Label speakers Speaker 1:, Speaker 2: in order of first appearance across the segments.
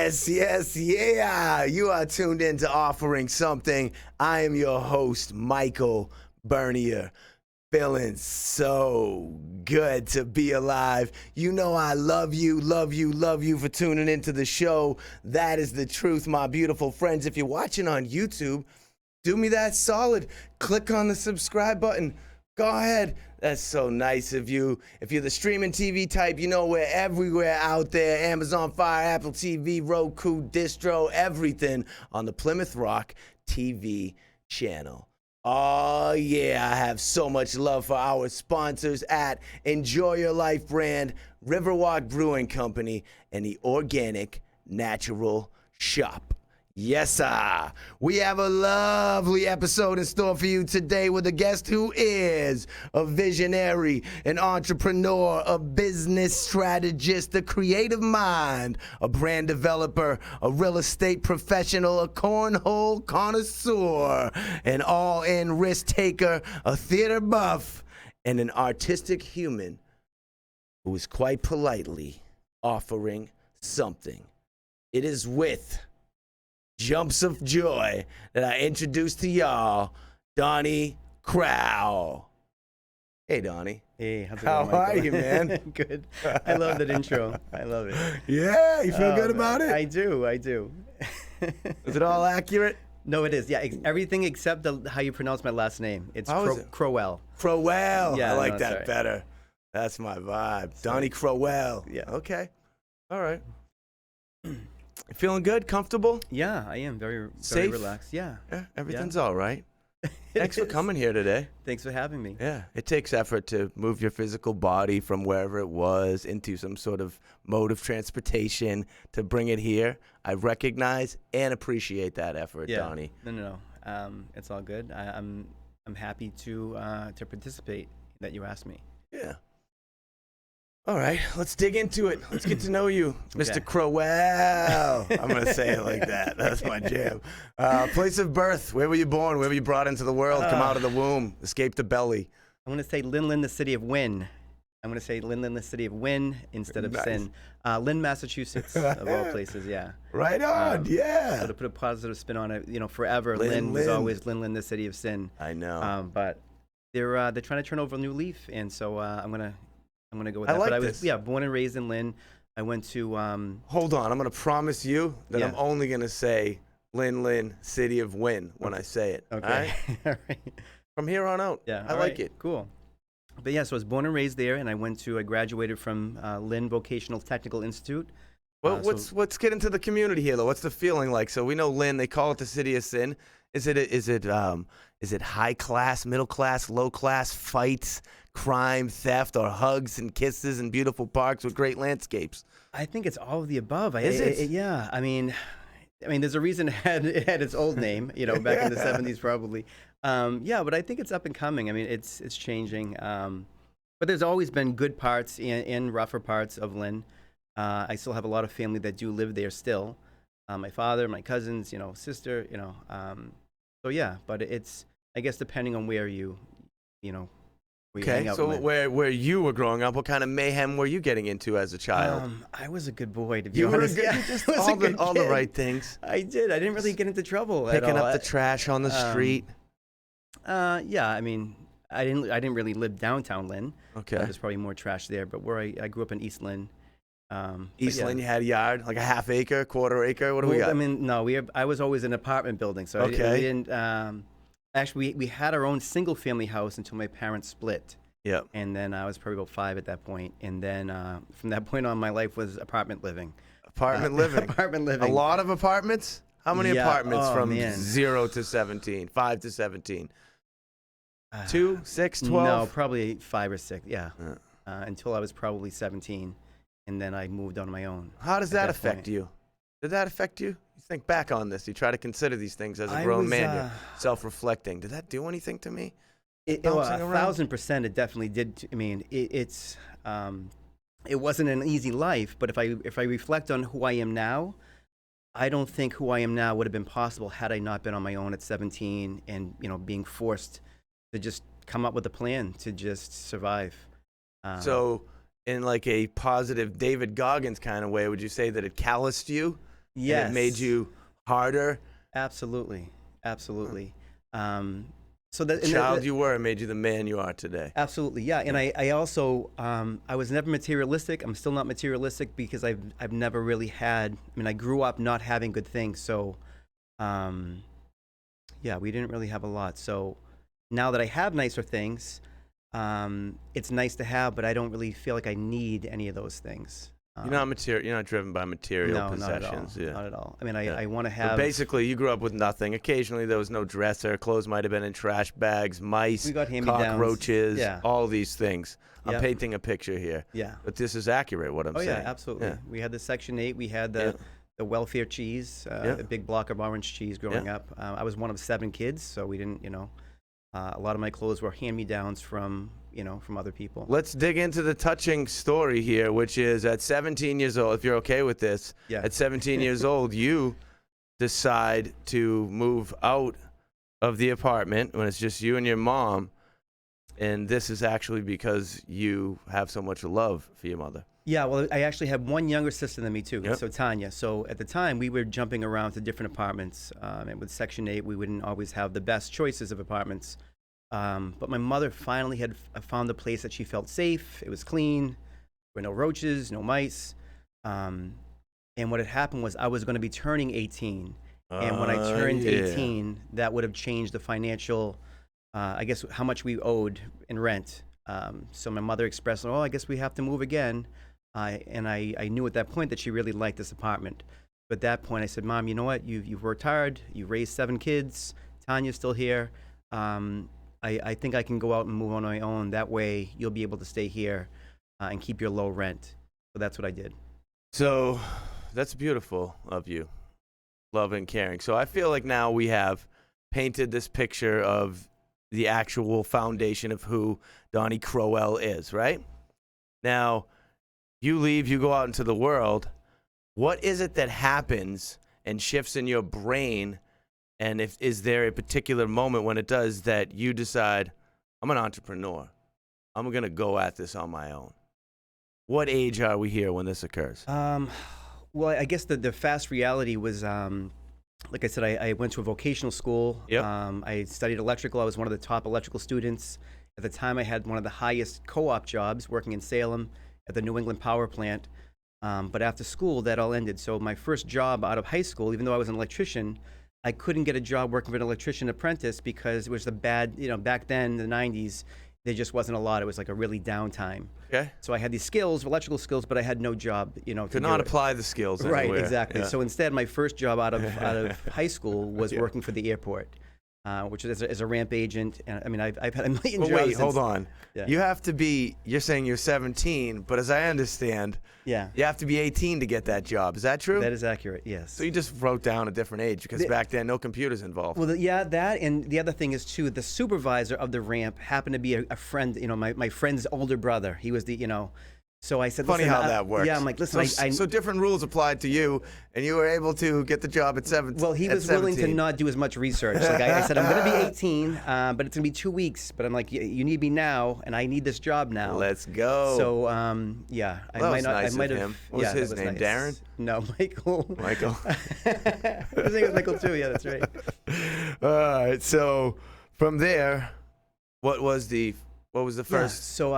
Speaker 1: Yes, yes, yeah. You are tuned in to Offering Something. I am your host, Michael Bernier. Feeling so good to be alive. You know I love you, love you, love you for tuning into the show. That is the truth, my beautiful friends. If you're watching on YouTube, do me that solid. Click on the subscribe button. Go ahead. That's so nice of you. If you're the streaming TV type, you know we're everywhere out there. Amazon Fire, Apple TV, Roku, Distro, everything on the Plymouth Rock TV channel. Oh, yeah, I have so much love for our sponsors at Enjoy Your Life brand, Riverwalk Brewing Company, and the Organic Natural Shop. Yes, sir. We have a lovely episode in store for you today with a guest who is a visionary, an entrepreneur, a business strategist, a creative mind, a brand developer, a real estate professional, a cornhole connoisseur, an all-in risk taker, a theater buff, and an artistic human who is quite politely offering something. It is with jumps of joy that I introduce to y'all, Donnie Crowell. Hey, Donnie.
Speaker 2: Hey, how's it
Speaker 1: How
Speaker 2: going, Michael?
Speaker 1: are you, man?
Speaker 2: Good. I love that intro. I love it.
Speaker 1: Yeah, you feel good about it?
Speaker 2: I do.
Speaker 1: Is it all accurate?
Speaker 2: No, it is. Yeah, everything except how you pronounce my last name. It's Crowell.
Speaker 1: Crowell.
Speaker 2: Yeah,
Speaker 1: I like that
Speaker 2: sorry.
Speaker 1: better. That's my vibe.
Speaker 2: Sorry.
Speaker 1: Donnie Crowell.
Speaker 2: Yeah.
Speaker 1: Okay. All right. Feeling good? Comfortable?
Speaker 2: Yeah, I am very
Speaker 1: Safe?
Speaker 2: relaxed. Yeah.
Speaker 1: Yeah, everything's all right. Thanks for coming here today.
Speaker 2: Thanks for having me.
Speaker 1: Yeah, it takes effort to move your physical body from wherever it was into some sort of mode of transportation to bring it here. I recognize and appreciate that effort,
Speaker 2: Yeah.
Speaker 1: Donnie.
Speaker 2: No. It's all good. I'm happy to participate that you asked me.
Speaker 1: Yeah. All right, let's dig into it. Let's get to know you, Mr. Crowell. I'm going to say it like that. That's my jam. Place of birth. Where were you born? Where were you brought into the world? Come out of the womb. Escape the belly.
Speaker 2: I'm going to say Lynn, the city of Wynn. I'm going to say Lynn, the city of Wynn instead of
Speaker 1: Nice.
Speaker 2: Sin. Lynn, Massachusetts, of all places, yeah.
Speaker 1: Right on, yeah.
Speaker 2: So to put a positive spin on it, forever,
Speaker 1: Lynn,
Speaker 2: Lynn was
Speaker 1: Lynn.
Speaker 2: always Lynn, the city of sin.
Speaker 1: I know.
Speaker 2: But they're trying to turn over a new leaf, and so I'm gonna go with
Speaker 1: I
Speaker 2: that.
Speaker 1: like
Speaker 2: But I
Speaker 1: this.
Speaker 2: was born and raised in Lynn. I went to
Speaker 1: Hold on, I'm going to promise you that
Speaker 2: Yeah.
Speaker 1: I'm only going to say Lynn, city of Wynn when I say it.
Speaker 2: okay,
Speaker 1: All right?
Speaker 2: all right.
Speaker 1: From here on out.
Speaker 2: Yeah,
Speaker 1: I
Speaker 2: all
Speaker 1: like
Speaker 2: right,
Speaker 1: it.
Speaker 2: Cool. But yeah, so I was born and raised there, and I graduated from Lynn Vocational Technical Institute.
Speaker 1: Well, let's get into the community here, though. What's the feeling like? So we know Lynn, they call it the city of sin. Is it high class, middle class, low class, fights, crime, theft, or hugs and kisses and beautiful parks with great landscapes?
Speaker 2: I think it's all of the above.
Speaker 1: Is it?
Speaker 2: Yeah. I mean, there's a reason it had its old name, back in the 70s probably. Yeah, but I think it's up and coming. I mean, it's changing. But there's always been good parts and rougher parts of Lynn. I still have a lot of family that do live there still. My father, my cousins, sister, So yeah, but it's, I guess, depending on where you
Speaker 1: Okay, so where you were growing up, what kind of mayhem were you getting into as a child?
Speaker 2: I was a good boy, to be
Speaker 1: You were
Speaker 2: honest.
Speaker 1: good, just all the right things.
Speaker 2: I did. I didn't really get into trouble at
Speaker 1: Picking
Speaker 2: all.
Speaker 1: up the trash on the street.
Speaker 2: Yeah, I mean, I didn't really live downtown Lynn.
Speaker 1: Okay.
Speaker 2: There's probably more trash there, but where I grew up in East Lynn.
Speaker 1: East Lynn, you had a yard, like a half acre, quarter acre. What do we got?
Speaker 2: I mean, no, I was always in an apartment building, so
Speaker 1: Okay.
Speaker 2: we didn't. Actually, we had our own single family house until my parents split.
Speaker 1: Yep.
Speaker 2: And then I was probably about 5 at that point. And then from that point on, my life was apartment living.
Speaker 1: Apartment living.
Speaker 2: Apartment living.
Speaker 1: A lot of apartments? How many
Speaker 2: Yeah.
Speaker 1: apartments
Speaker 2: Oh,
Speaker 1: from
Speaker 2: man.
Speaker 1: 0 to 17, 5 to 17? 2, 6, 12?
Speaker 2: No, probably 5 or 6, yeah.
Speaker 1: Yeah.
Speaker 2: Until I was probably 17. And then I moved on my own.
Speaker 1: How does that
Speaker 2: that
Speaker 1: affect
Speaker 2: point.
Speaker 1: you? Did that affect you? You think back on this. You try to consider these things as a
Speaker 2: I
Speaker 1: grown
Speaker 2: was,
Speaker 1: man. You're self-reflecting. Did that do anything to me?
Speaker 2: Well,
Speaker 1: Bouncing around?
Speaker 2: 1,000% it definitely did. I mean, it wasn't an easy life, but if I reflect on who I am now, I don't think who I am now would have been possible had I not been on my own at 17 and being forced to just come up with a plan to just survive.
Speaker 1: So in like a positive David Goggins kind of way, would you say that it calloused you
Speaker 2: Yes.
Speaker 1: And it made you harder.
Speaker 2: Absolutely. Absolutely. So that
Speaker 1: The child you were made you the man you are today.
Speaker 2: Absolutely, yeah. And I also I was never materialistic. I'm still not materialistic because I've never really had. I mean, I grew up not having good things, so yeah, we didn't really have a lot. So now that I have nicer things, it's nice to have, but I don't really feel like I need any of those things.
Speaker 1: You're not driven by material
Speaker 2: No,
Speaker 1: possessions.
Speaker 2: not at all.
Speaker 1: Yeah.
Speaker 2: Not at all. I mean, I
Speaker 1: Yeah.
Speaker 2: want to
Speaker 1: So
Speaker 2: have.
Speaker 1: basically, you grew up with nothing. Occasionally, there was no dresser. Clothes might have been in trash bags, mice,
Speaker 2: We got hand-me-downs.
Speaker 1: cockroaches,
Speaker 2: Yeah.
Speaker 1: all these things. I'm
Speaker 2: Yep.
Speaker 1: painting a picture here.
Speaker 2: Yeah.
Speaker 1: But this is accurate, what I'm
Speaker 2: Oh
Speaker 1: saying.
Speaker 2: yeah, absolutely.
Speaker 1: Yeah.
Speaker 2: We had the Section 8. We had
Speaker 1: Yeah.
Speaker 2: the welfare cheese, a big block of orange cheese growing up. I was one of 7 kids, so we didn't, a lot of my clothes were hand-me-downs from other people.
Speaker 1: Let's dig into the touching story here, which is at 17 years old, if you're okay with this,
Speaker 2: Yeah.
Speaker 1: at 17 years old, you decide to move out of the apartment when it's just you and your mom. And this is actually because you have so much love for your mother.
Speaker 2: Yeah, well, I actually had one younger sister than me too,
Speaker 1: Yep.
Speaker 2: so Tanya. So at the time, we were jumping around to different apartments, and with Section 8, we wouldn't always have the best choices of apartments. But my mother finally had found a place that she felt safe. It was clean. There were no roaches, no mice. And what had happened was I was going to be turning 18. And when I turned 18, that would have changed the financial, I guess, how much we owed in rent. So my mother expressed, oh, I guess we have to move again. And I knew at that point that she really liked this apartment. But at that point, I said, Mom, you know what? You've worked hard. You raised 7 kids. Tanya's still here. I think I can go out and move on my own. That way, you'll be able to stay here and keep your low rent. So that's what I did.
Speaker 1: So that's beautiful of you, love and caring. So I feel like now we have painted this picture of the actual foundation of who Donnie Crowell is, right? Now, you leave, you go out into the world. What is it that happens and shifts in your brain? And is there a particular moment when it does that you decide, I'm an entrepreneur. I'm going to go at this on my own? What age are we here when this occurs?
Speaker 2: Well, I guess the fast reality was, like I said, I went to a vocational school.
Speaker 1: Yep.
Speaker 2: I studied electrical. I was one of the top electrical students. At the time, I had one of the highest co-op jobs working in Salem at the New England Power Plant. But after school, that all ended. So my first job out of high school, even though I was an electrician, I couldn't get a job working for an electrician apprentice because it was the bad, back then, in the 90s, there just wasn't a lot. It was like a really downtime.
Speaker 1: Okay.
Speaker 2: So I had these skills, electrical skills, but I had no job,
Speaker 1: Could not apply the skills
Speaker 2: Right,
Speaker 1: anywhere.
Speaker 2: exactly.
Speaker 1: Yeah.
Speaker 2: So instead, my first job out of high school was working for the airport, which is as a ramp agent. And I mean, I've had a million
Speaker 1: But
Speaker 2: jobs.
Speaker 1: wait, hold on.
Speaker 2: Yeah.
Speaker 1: You have to be, you're saying you're 17, but as I understand,
Speaker 2: Yeah,
Speaker 1: you have to be 18 to get that job. Is that true?
Speaker 2: that is accurate. Yes.
Speaker 1: So you just wrote down a different age because back then no computers involved.
Speaker 2: Well, yeah, that, and the other thing is too, the supervisor of the ramp happened to be a friend, my friend's older brother. He was so I said,
Speaker 1: Funny
Speaker 2: listen,
Speaker 1: how that works.
Speaker 2: Yeah, I'm like, listen,
Speaker 1: so different rules applied to you, and you were able to get the job at 17.
Speaker 2: well, he was willing to not do as much research. Like I said, I'm going to be 18, but it's going to be 2 weeks. But I'm like, you need me now, and I need this job now.
Speaker 1: Let's go.
Speaker 2: So yeah, I
Speaker 1: Well, that
Speaker 2: might
Speaker 1: was
Speaker 2: not.
Speaker 1: nice
Speaker 2: I might
Speaker 1: of
Speaker 2: have.
Speaker 1: him. What was
Speaker 2: yeah,
Speaker 1: his
Speaker 2: that was
Speaker 1: name?
Speaker 2: nice.
Speaker 1: Darren?
Speaker 2: No, Michael.
Speaker 1: Michael.
Speaker 2: His name was Michael too. Yeah, that's right.
Speaker 1: All right. So from there, what was the
Speaker 2: Yeah,
Speaker 1: first?
Speaker 2: so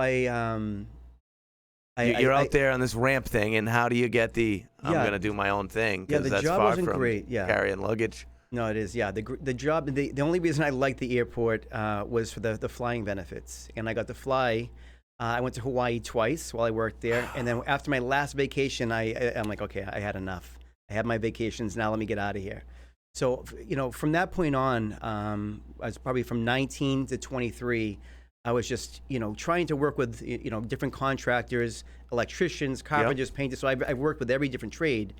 Speaker 1: You're out there on this ramp thing, and how do you get I'm
Speaker 2: Yeah.
Speaker 1: going to do my own thing?
Speaker 2: Yeah,
Speaker 1: 'Cause
Speaker 2: the
Speaker 1: that's
Speaker 2: job
Speaker 1: far
Speaker 2: wasn't
Speaker 1: from
Speaker 2: great, yeah.
Speaker 1: carrying luggage.
Speaker 2: No, it is. Yeah, the job. The only reason I liked the airport was for the flying benefits, and I got to fly. I went to Hawaii twice while I worked there, and then after my last vacation, I'm like, okay, I had enough. I had my vacations. Now let me get out of here. So from that point on, I was probably from 19 to 23. I was just trying to work with different contractors, electricians, carpenters, painters. So I've worked with every different trade.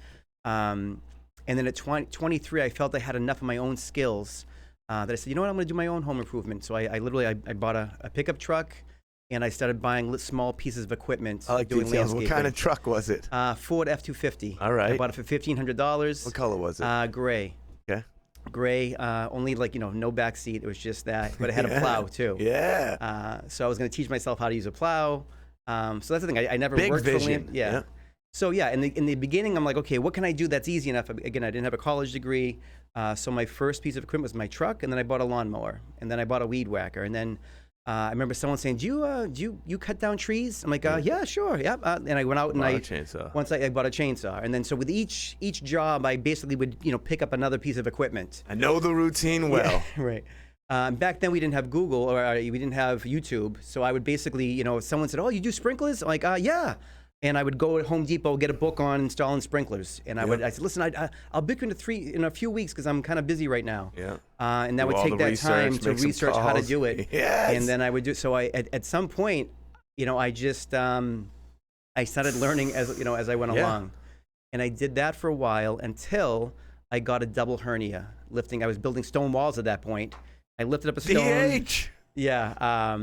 Speaker 2: And then at 23, I felt I had enough of my own skills that I said, you know what, I'm going to do my own home improvement. So I literally bought a pickup truck, and I started buying small pieces of equipment.
Speaker 1: I like
Speaker 2: doing
Speaker 1: details. What
Speaker 2: landscaping.
Speaker 1: kind of truck was it?
Speaker 2: Ford F-250.
Speaker 1: All right.
Speaker 2: I bought it for $1,500.
Speaker 1: What color was it?
Speaker 2: Gray.
Speaker 1: Okay.
Speaker 2: Gray, only no back seat. It was just that, but it had a plow too.
Speaker 1: Yeah.
Speaker 2: So I was going to teach myself how to use a plow. So that's the thing. I never
Speaker 1: Big
Speaker 2: worked
Speaker 1: vision.
Speaker 2: for land. Yeah. So yeah, in the beginning, I'm like, okay, what can I do that's easy enough? Again, I didn't have a college degree, so my first piece of equipment was my truck, and then I bought a lawnmower, and then I bought a weed whacker, and then I remember someone saying, "Do you cut down trees?" I'm like, "Yeah, sure, yeah." And I went out and I bought a chainsaw, and then so with each job, I basically would pick up another piece of equipment.
Speaker 1: I know the routine well.
Speaker 2: Yeah, right. Back then we didn't have Google or we didn't have YouTube, so I would basically, if someone said, "Oh, you do sprinklers?" I'm like, "Yeah." And I would go to Home Depot, get a book on installing sprinklers, and I said, "Listen, I'll book you in a few weeks because I'm kind of busy right now."
Speaker 1: Yeah.
Speaker 2: And that would take that time to research how to do it.
Speaker 1: Yes.
Speaker 2: And then I would do. So at some point, I just I started learning as I went along, and I did that for a while until I got a double hernia lifting. I was building stone walls at that point. I lifted up a stone.
Speaker 1: DH.
Speaker 2: Yeah.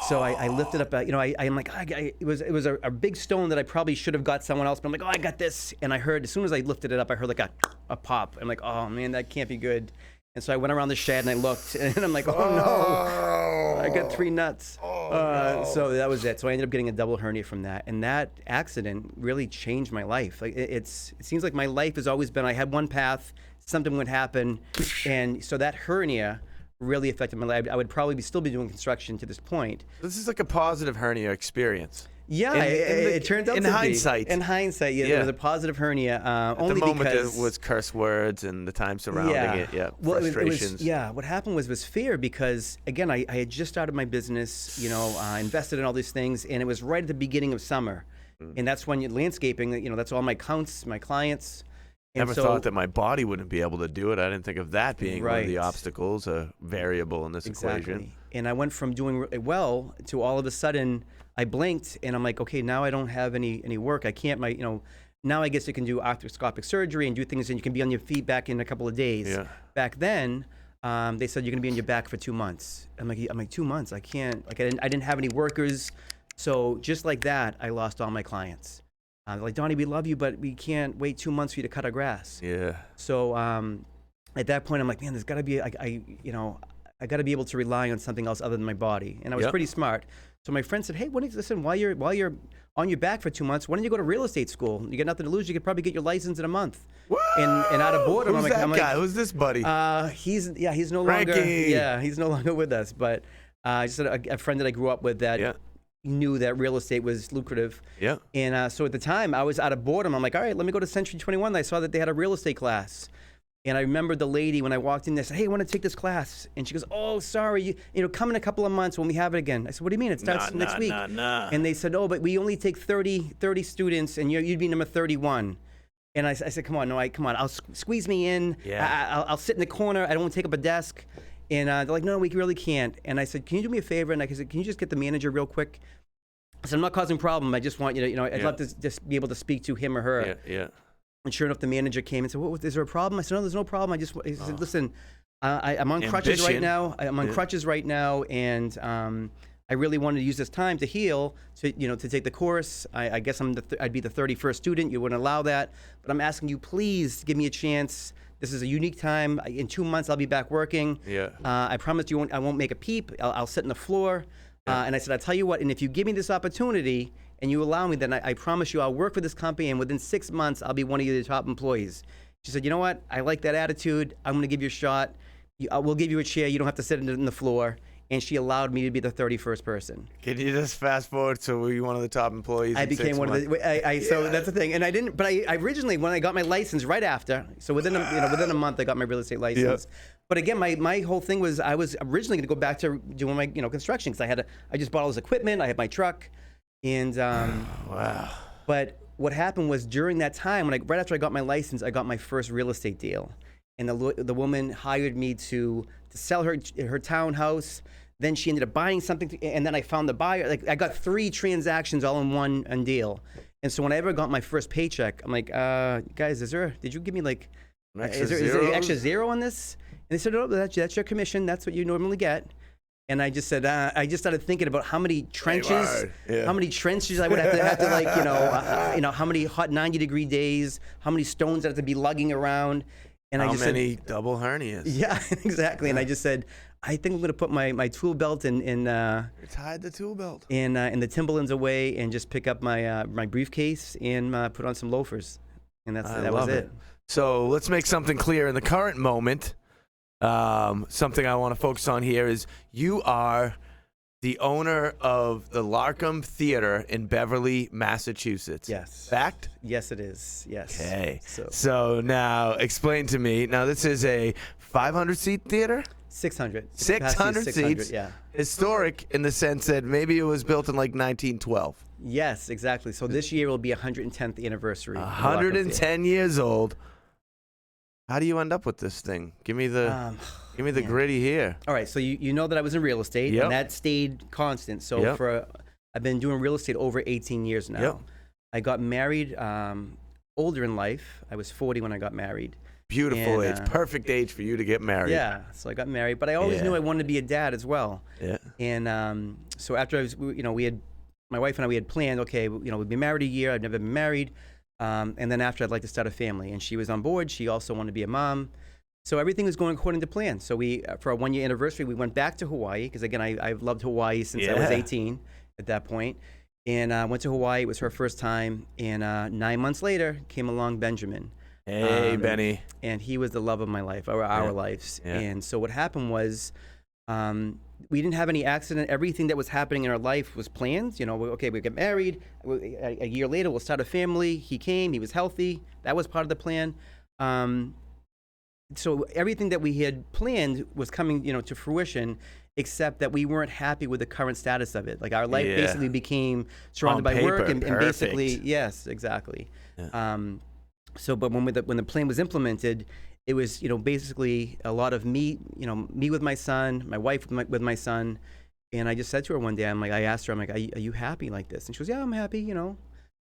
Speaker 2: So I lifted up, I'm like, it was a big stone that I probably should have got someone else, but I'm like, oh, I got this. And I heard, as soon as I lifted it up, I heard like a pop. I'm like, oh man, that can't be good. And so I went around the shed and I looked, and I'm like, oh no, I got 3 nuts.
Speaker 1: No.
Speaker 2: So that was it. So I ended up getting a double hernia from that. And that accident really changed my life. Like it seems like my life has always been, I had one path, something would happen. And so that hernia really affected my life. I would probably still be doing construction to this point.
Speaker 1: This is like a positive hernia experience.
Speaker 2: Yeah, it turned out
Speaker 1: in
Speaker 2: to
Speaker 1: hindsight.
Speaker 2: be. In hindsight, it was a positive hernia.
Speaker 1: At
Speaker 2: only
Speaker 1: the moment,
Speaker 2: because
Speaker 1: it was curse words and the time surrounding it. Yeah,
Speaker 2: well,
Speaker 1: frustrations.
Speaker 2: What happened was fear because, again, I had just started my business, invested in all these things, and it was right at the beginning of summer. And that's when landscaping, that's all my accounts, my clients.
Speaker 1: Never thought that my body wouldn't be able to do it. I didn't think of that being one of the obstacles, a variable in this equation.
Speaker 2: And I went from doing really well to all of a sudden I blinked and I'm like, okay, now I don't have any work. I can't, now I guess you can do arthroscopic surgery and do things and you can be on your feet back in a couple of days.
Speaker 1: Yeah.
Speaker 2: Back then, they said you're going to be on your back for 2 months. I'm like 2 months? I can't, I didn't have any workers. So just like that, I lost all my clients. Like, Donnie, we love you, but we can't wait 2 months for you to cut our grass.
Speaker 1: Yeah.
Speaker 2: So at that point, I'm like, man, there's got to be, I got to be able to rely on something else other than my body. And I was pretty smart. So my friend said, hey, listen, while you're on your back for 2 months, why don't you go to real estate school? You got nothing to lose. You could probably get your license in a month.
Speaker 1: Whoa!
Speaker 2: And out of boredom,
Speaker 1: Who's that guy? Who's this buddy?
Speaker 2: He's no longer.
Speaker 1: Frankie.
Speaker 2: Yeah, he's no longer with us. But just a friend that I grew up with that. Knew that real estate was lucrative.
Speaker 1: Yeah.
Speaker 2: And so at the time, I was out of boredom. I'm like, all right, let me go to Century 21. I saw that they had a real estate class. And I remember the lady, when I walked in there, said, hey, I want to take this class. And she goes, oh, sorry, come in a couple of months when we have it again. I said, what do you mean? It starts next week. And they said, oh, but we only take 30 students, and you'd be number 31. And I said, come on, I'll squeeze me in.
Speaker 1: Yeah.
Speaker 2: I'll sit in the corner. I don't want to take up a desk. And they're like, no, we really can't. And I said, can you do me a favor? And I said, can you just get the manager real quick? I said, I'm not causing a problem. I just want you to, I'd love to just be able to speak to him or her.
Speaker 1: Yeah.
Speaker 2: And sure enough, the manager came and said, is there a problem? I said, no, there's no problem. He said, listen, I'm on crutches right now. I'm on crutches right now. And I really wanted to use this time to heal, to take the course. I guess I'd be the 31st student. You wouldn't allow that. But I'm asking you, please give me a chance. This is a unique time. In 2 months, I'll be back working.
Speaker 1: Yeah.
Speaker 2: I promise you I won't make a peep. I'll sit on the floor. And I said, I'll tell you what, and if you give me this opportunity and you allow me, then I promise you I'll work for this company, and within 6 months, I'll be one of your top employees. She said, you know what? I like that attitude. I'm going to give you a shot. We'll give you a chair. You don't have to sit on the floor. And she allowed me to be the 31st person.
Speaker 1: Can you just fast forward to were you one of the top employees?
Speaker 2: I became one of the. So that's the thing. And I didn't. But I originally, when I got my license right after, so within a month, I got my real estate license. Yeah. But again, my whole thing was I was originally going to go back to doing my construction because I just bought all this equipment. I had my truck, and
Speaker 1: wow.
Speaker 2: But what happened was during that time, right after I got my license, I got my first real estate deal, and the woman hired me to sell her townhouse. Then she ended up buying something, and then I found the buyer. Like, I got 3 transactions all in one deal. And so when I ever got my first paycheck, I'm like, guys, did you give me like, is there an extra zero on this? And they said, no, that's your commission. That's what you normally get. And I just said, I just started thinking about how many trenches, how many trenches I would have to like, how many hot 90-degree days, how many stones I have to be lugging around. And
Speaker 1: how many double hernias?
Speaker 2: Yeah, exactly. And I just said, I think I'm going to put my tool belt
Speaker 1: Tied the tool belt.
Speaker 2: in the Timberlands away and just pick up my briefcase and put on some loafers. And that was it.
Speaker 1: So let's make something clear in the current moment. Something I want to focus on here is you are the owner of the Larcom Theatre in Beverly, Massachusetts.
Speaker 2: Yes.
Speaker 1: Fact?
Speaker 2: Yes, it is. Yes.
Speaker 1: Okay. So now explain to me. Now this is a 500-seat theater?
Speaker 2: 600.
Speaker 1: 600 seats.
Speaker 2: Yeah.
Speaker 1: Historic in the sense that maybe it was built in like 1912.
Speaker 2: Yes, exactly. So this year will be 110th anniversary.
Speaker 1: 110 years old. How do you end up with this thing? Give me the gritty here.
Speaker 2: All right. So you know that I was in real estate,
Speaker 1: Yep.
Speaker 2: and that stayed constant. So
Speaker 1: Yep.
Speaker 2: I've been doing real estate over 18 years now.
Speaker 1: Yep.
Speaker 2: I got married older in life. I was 40 when I got married.
Speaker 1: Beautiful
Speaker 2: And,
Speaker 1: age. Perfect age for you to get married.
Speaker 2: Yeah. So I got married, but I always knew I wanted to be a dad as well.
Speaker 1: Yeah.
Speaker 2: And so after my wife and I, we had planned, okay, we'd be married a year. I've never been married. And then after, I'd like to start a family. And she was on board. She also wanted to be a mom. So everything was going according to plan. So for our 1-year anniversary, we went back to Hawaii because, again, I've loved Hawaii since I was 18 at that point. And went to Hawaii. It was her first time. And 9 months later came along Benjamin.
Speaker 1: Hey, Benny.
Speaker 2: And he was the love of my life, or our lives.
Speaker 1: Yeah.
Speaker 2: And so what happened was we didn't have any accident. Everything that was happening in our life was planned. Okay, we get married. A year later, we'll start a family. He came. He was healthy. That was part of the plan. So everything that we had planned was coming, to fruition, except that we weren't happy with the current status of it. Like our life basically became surrounded by work and basically, yes, exactly.
Speaker 1: Yeah.
Speaker 2: But when the plan was implemented, it was basically a lot of me with my son, my wife with my son, and I just said to her one day, I asked her, are you happy like this? And she goes, yeah, I'm happy, And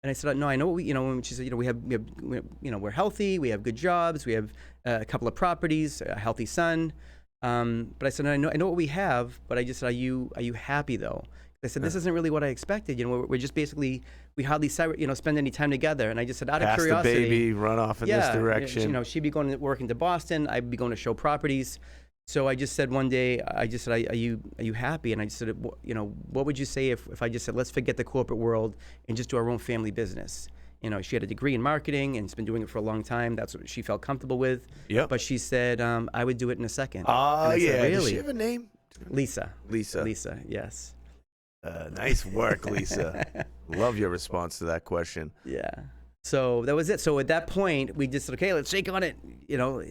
Speaker 2: I said, no, I know and she said, we're healthy, we have good jobs, we have a couple of properties, a healthy son. But I said, I know what we have, but I just said, are you happy though? I said, this isn't really what I expected. We're just basically, we hardly spend any time together. And I just said, out of curiosity.
Speaker 1: Pass the baby, run off in this direction.
Speaker 2: She'd be going to work into Boston. I'd be going to show properties. So I just said one day, are you happy? And I just said, what would you say if I just said, let's forget the corporate world and just do our own family business? She had a degree in marketing and has been doing it for a long time. That's what she felt comfortable with.
Speaker 1: Yep.
Speaker 2: But she said, I would do it in a second.
Speaker 1: Oh, yeah.
Speaker 2: Really?
Speaker 1: Does she have a name?
Speaker 2: Lisa, yes.
Speaker 1: Nice work, Lisa. Love your response to that question.
Speaker 2: Yeah. So that was it. So at that point, we just said, okay, let's shake on it,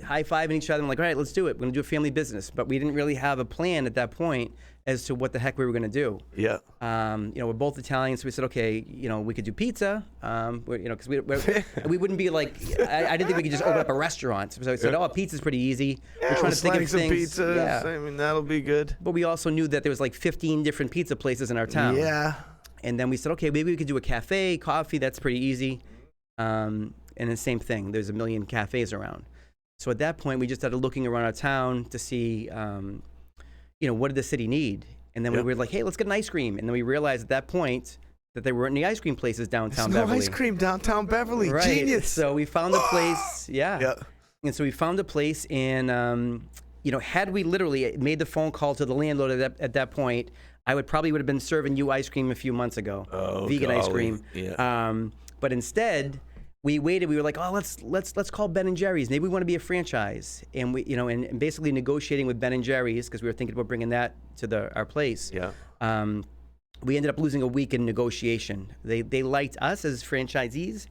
Speaker 2: high-fiving each other. I'm like, all right, let's do it. We're going to do a family business. But we didn't really have a plan at that point as to what the heck we were going to do.
Speaker 1: Yeah.
Speaker 2: We're both Italian, so we said, okay, we could do pizza, because we wouldn't be like, I didn't think we could just open up a restaurant. So we said, pizza's pretty easy.
Speaker 1: Yeah,
Speaker 2: we're trying to think of
Speaker 1: some
Speaker 2: things.
Speaker 1: Pizzas.
Speaker 2: Yeah.
Speaker 1: I mean, that'll be good.
Speaker 2: But we also knew that there was like 15 different pizza places in our town.
Speaker 1: Yeah.
Speaker 2: And then we said, okay, maybe we could do a cafe, coffee, that's pretty easy. And the same thing, there's a million cafes around. So at that point, we just started looking around our town to see, what did the city need? And then we were like, hey, let's get an ice cream. And then we realized at that point that there weren't any ice cream places downtown Beverly.
Speaker 1: No ice cream downtown Beverly.
Speaker 2: Right.
Speaker 1: Genius.
Speaker 2: So we found a place. Yeah.
Speaker 1: Yep.
Speaker 2: And so we found a place, and had we literally made the phone call to the landlord at that point, I would have been serving you ice cream a few months ago.
Speaker 1: Oh,
Speaker 2: vegan ice cream.
Speaker 1: Yeah.
Speaker 2: But instead, we waited. We were like, oh, let's call Ben and Jerry's. Maybe we want to be a franchise. And we, and basically negotiating with Ben and Jerry's because we were thinking about bringing that to our place.
Speaker 1: Yeah.
Speaker 2: We ended up losing a week in negotiation. They liked us as franchisees,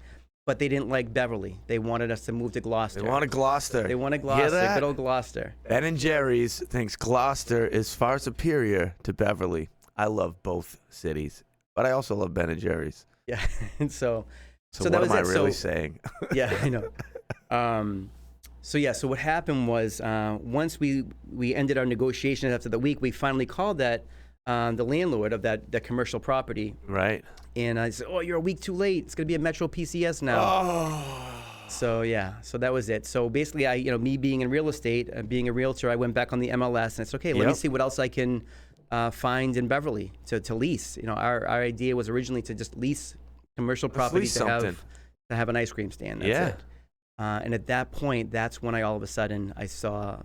Speaker 2: but they didn't like Beverly. They wanted us to move to Gloucester.
Speaker 1: They wanted Gloucester. Hear that?
Speaker 2: Good old Gloucester.
Speaker 1: Ben and Jerry's thinks Gloucester is far superior to Beverly. I love both cities, but I also love Ben and Jerry's.
Speaker 2: Yeah, and so
Speaker 1: what
Speaker 2: that was
Speaker 1: am I
Speaker 2: it.
Speaker 1: really saying?
Speaker 2: Yeah, I know. So what happened was once we ended our negotiations after the week, we finally called the landlord of that commercial property.
Speaker 1: Right.
Speaker 2: And I said, oh, you're a week too late. It's going to be a Metro PCS now.
Speaker 1: Oh.
Speaker 2: So that was it. So basically, me being in real estate, being a realtor, I went back on the MLS and it's okay. Let me see what else I can find in Beverly to lease. Our idea was originally to just lease commercial property to have an ice cream stand. That's it. And at that point, that's when all of a sudden I saw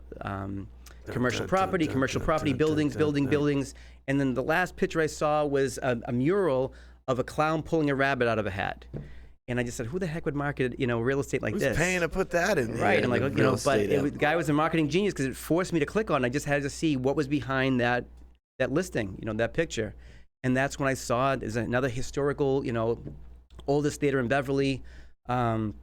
Speaker 2: commercial property, buildings. And then the last picture I saw was a mural of a clown pulling a rabbit out of a hat. And I just said, who the heck would market, real estate like this?
Speaker 1: Who's paying to put that in there?
Speaker 2: Right. I'm like, but the guy was a marketing genius because it forced me to click on it. I just had to see what was behind that listing, that picture. And that's when I saw it. There's another historical, oldest theater in Beverly. And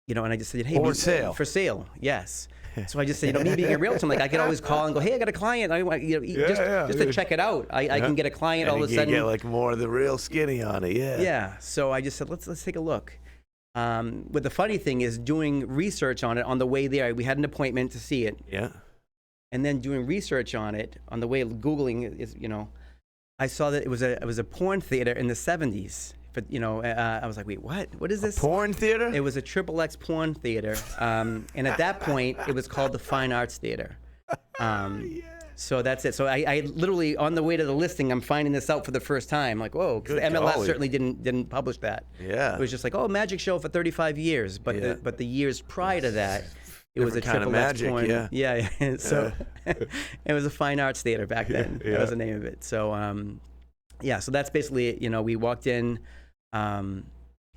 Speaker 2: I just said, hey, for sale, yes. So I just said, me being a realtor, I'm like, I could always call and go, hey, I got a client. I want, just to check it out. I can get a client all of a sudden.
Speaker 1: You get like more of the real skinny on it, yeah.
Speaker 2: Yeah. So I just said, let's take a look. But the funny thing is, doing research on it on the way there, we had an appointment to see it.
Speaker 1: Yeah.
Speaker 2: And then doing research on it on the way, Googling is, I saw that it was a porn theater in the 70s. But, I was like, wait, what? What is this?
Speaker 1: A porn theater?
Speaker 2: It was a XXX porn theater. And at that point, it was called the Fine Arts Theater. So that's it. So I literally, on the way to the listing, I'm finding this out for the first time. Like, whoa, because the MLS certainly didn't publish that.
Speaker 1: Yeah.
Speaker 2: It was just like, magic show for 35 years. But the years prior to that, it was a XXX porn. Yeah. So it was a Fine Arts Theater back then. That was the name of it. So, so that's basically it. We walked in. And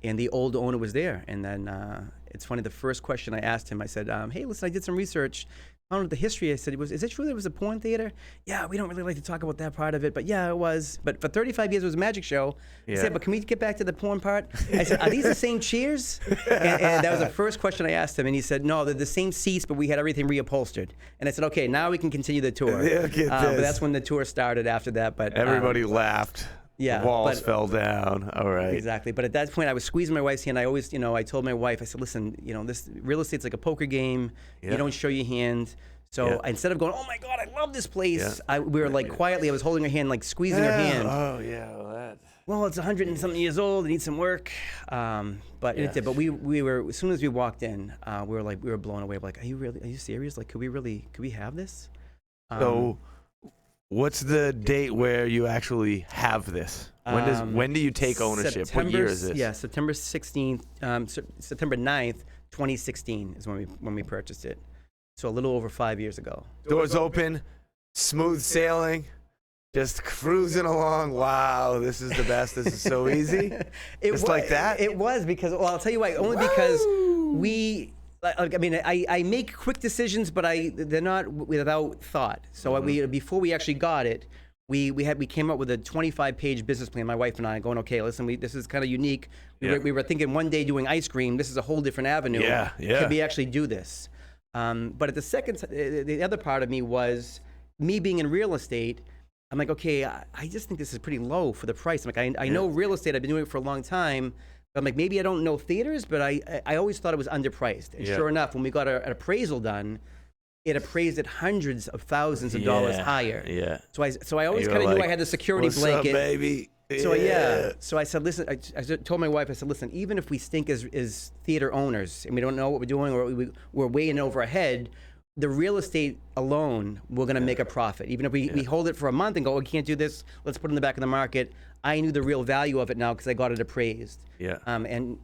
Speaker 2: the old owner was there. And then it's funny, the first question I asked him, I said, hey, listen, I did some research on the history. I said, is it true there was a porn theater? Yeah, we don't really like to talk about that part of it, but yeah, it was. But for 35 years, it was a magic show. I said, but can we get back to the porn part? I said, are these the same chairs? And that was the first question I asked him. And he said, no, they're the same seats, but we had everything reupholstered. And I said, okay, now we can continue the tour. But that's when the tour started after that. But
Speaker 1: everybody laughed.
Speaker 2: Yeah,
Speaker 1: the walls fell down. All right.
Speaker 2: Exactly. But at that point, I was squeezing my wife's hand. I always, I told my wife, I said, listen, this real estate's like a poker game. You don't show your hand. So instead of going, oh my God, I love this place, we were like quietly, I was holding her hand, like squeezing her hand.
Speaker 1: Oh yeah,
Speaker 2: well, it's 100 and something years old. It needs some work. But it did. But we were, as soon as we walked in, we were blown away. We're like, are you serious? Like, could we have this?
Speaker 1: So. What's the date where you actually have this? When do you take ownership? What year is this?
Speaker 2: Yeah, September 16th, September 9th, 2016 is when we purchased it. So a little over 5 years ago.
Speaker 1: Doors open, smooth sailing, just cruising along. Wow, this is the best. This is so easy. It's like that?
Speaker 2: It was because, I'll tell you why. Only because I make quick decisions, but they're not without thought. So before we actually got it, we came up with a 25-page business plan. My wife and I going, okay, listen, this is kind of unique. We were thinking one day doing ice cream. This is a whole different avenue. Can we actually do this? But at the other part of me was me being in real estate. I'm like, okay, I just think this is pretty low for the price. I'm like, I know real estate. I've been doing it for a long time. I'm like, maybe I don't know theaters, but I always thought it was underpriced. And sure enough, when we got an appraisal done, it appraised at hundreds of thousands of dollars higher. Yeah. So I always kind of knew I had the security blanket.
Speaker 1: What's up, baby?
Speaker 2: So I said, listen, I told my wife, I said, listen, even if we stink as theater owners and we don't know what we're doing or we're way in over our head, the real estate alone, we're going to make a profit. Even if we hold it for a month and go, we can't do this, let's put it in the back of the market. I knew the real value of it now because I got it appraised. Yeah. And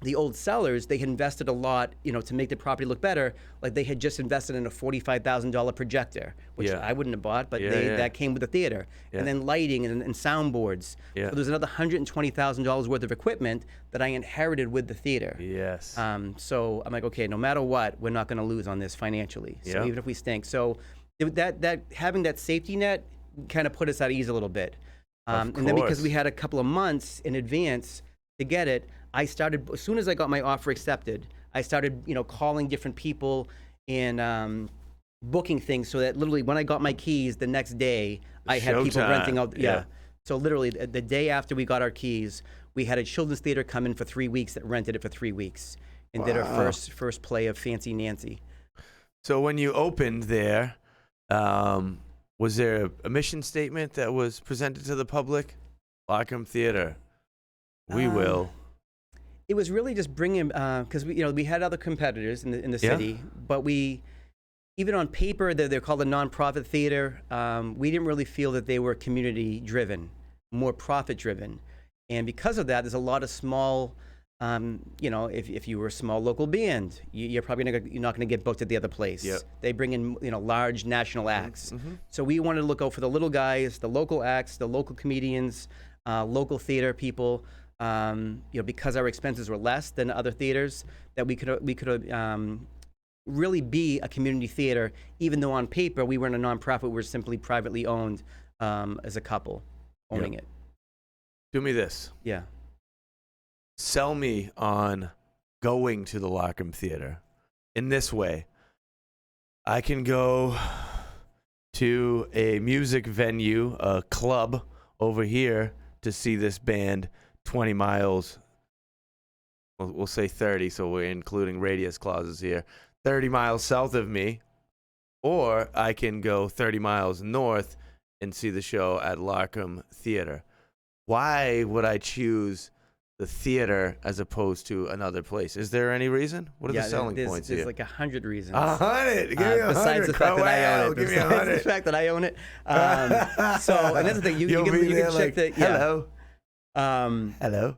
Speaker 2: the old sellers, they had invested a lot, to make the property look better. Like they had just invested in a $45,000 projector, which I wouldn't have bought, but that came with the theater. And then lighting and soundboards. So there's another $120,000 worth of equipment that I inherited with the theater. Yes. So I'm like, okay, no matter what, we're not going to lose on this financially. So even if we stink. So that having that safety net kind of put us at ease a little bit. And then because we had a couple of months in advance to get it, I started, as soon as I got my offer accepted, I started, calling different people and booking things so that literally when I got my keys the next day, I had people renting out. Yeah. So literally the day after we got our keys, we had a children's theater come in for 3 weeks that rented it for 3 weeks and did our first play of Fancy Nancy.
Speaker 1: So when you opened there, was there a mission statement that was presented to the public? Larcom Theatre, we will.
Speaker 2: It was really just bringing, because we had other competitors in the city, but even on paper, they're called a nonprofit theater. We didn't really feel that they were community driven, more profit driven, and because of that, there's a lot of small You know, if you were a small local band, you're probably you're not going to get booked at the other place.
Speaker 1: Yep.
Speaker 2: They bring in, you know, large national acts. So we wanted to look out for the little guys, the local acts, the local comedians, local theater people. You know, because our expenses were less than other theaters, that we could really be a community theater, even though on paper we weren't a nonprofit. We were simply privately owned as a couple owning it.
Speaker 1: Do me this.
Speaker 2: Yeah.
Speaker 1: Sell me on going to the Larcom Theatre in this way. I can go to a music venue, a club over here to see this band 20 miles. We'll say 30, so we're including radius clauses here. 30 miles south of me. Or I can go 30 miles north and see the show at Larcom Theatre. Why would I choose the theater as opposed to another place? Is there any reason? What are the selling points here?
Speaker 2: There's like 100 reasons.
Speaker 1: 100. Give me 100.
Speaker 2: Besides the fact that I own it.
Speaker 1: Give me
Speaker 2: Besides
Speaker 1: 100.
Speaker 2: the fact that I own it. So, and that's the thing. You can check the.
Speaker 1: Hello.
Speaker 2: Yeah.
Speaker 1: Hello.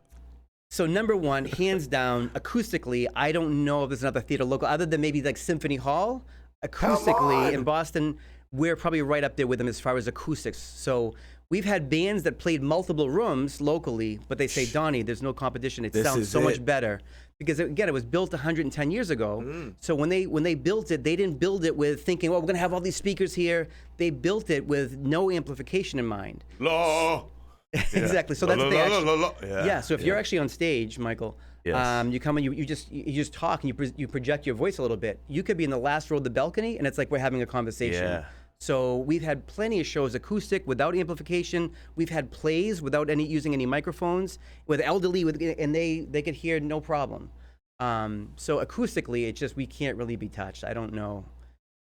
Speaker 2: So number one, hands down, acoustically, I don't know if there's another theater local other than maybe like Symphony Hall. Acoustically in Boston, we're probably right up there with them as far as acoustics. So we've had bands that played multiple rooms locally, but they say, Donnie, there's no competition. It sounds so much better. Because again, it was built 110 years ago. So when they built it, they didn't build it with thinking, well, we're going to have all these speakers here. They built it with no amplification in mind. Exactly. So that's the thing. Yeah. So if you're actually on stage, Michael, you come and you just talk and you project your voice a little bit. You could be in the last row of the balcony, and it's like we're having a conversation. Yeah. So we've had plenty of shows acoustic without amplification. We've had plays without using any microphones with elderly and they could hear no problem. So acoustically, it's just we can't really be touched. I don't know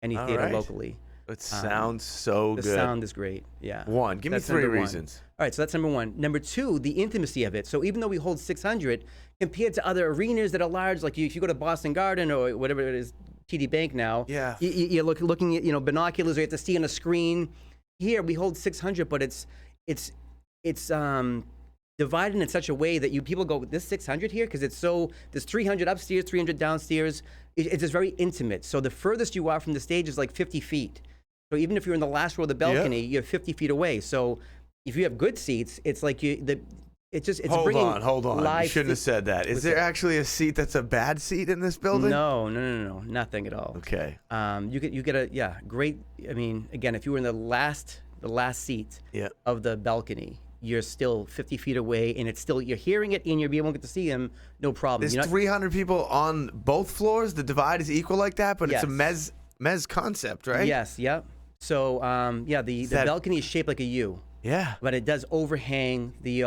Speaker 2: any theater locally.
Speaker 1: It sounds so good.
Speaker 2: The sound is great. Yeah.
Speaker 1: Give me 3 reasons.
Speaker 2: All right, so that's number one. Number two, the intimacy of it. So even though we hold 600, compared to other arenas that are large, like if you go to Boston Garden or whatever it is, TD Bank now, you're looking at binoculars, or you have to see on a screen. Here we hold 600, but it's divided in such a way that people go, this 600 here, because there's 300 upstairs, 300 downstairs. It's just very intimate. So the furthest you are from the stage is like 50 feet. So even if you're in the last row of the balcony, you're 50 feet away. So if you have good seats, it's like
Speaker 1: Hold on. You shouldn't have said that. Is there actually a seat that's a bad seat in this building?
Speaker 2: No, nothing at all.
Speaker 1: Okay.
Speaker 2: You get a great. I mean, again, if you were in the last seat of the balcony, you're still 50 feet away, and it's still you're hearing it, and you'll be able to get to see him. No problem.
Speaker 1: There's 300 people on both floors. The divide is equal like that, but it's a mez concept, right?
Speaker 2: Yes. Yep. So the balcony is shaped like a U.
Speaker 1: Yeah.
Speaker 2: But it does overhang the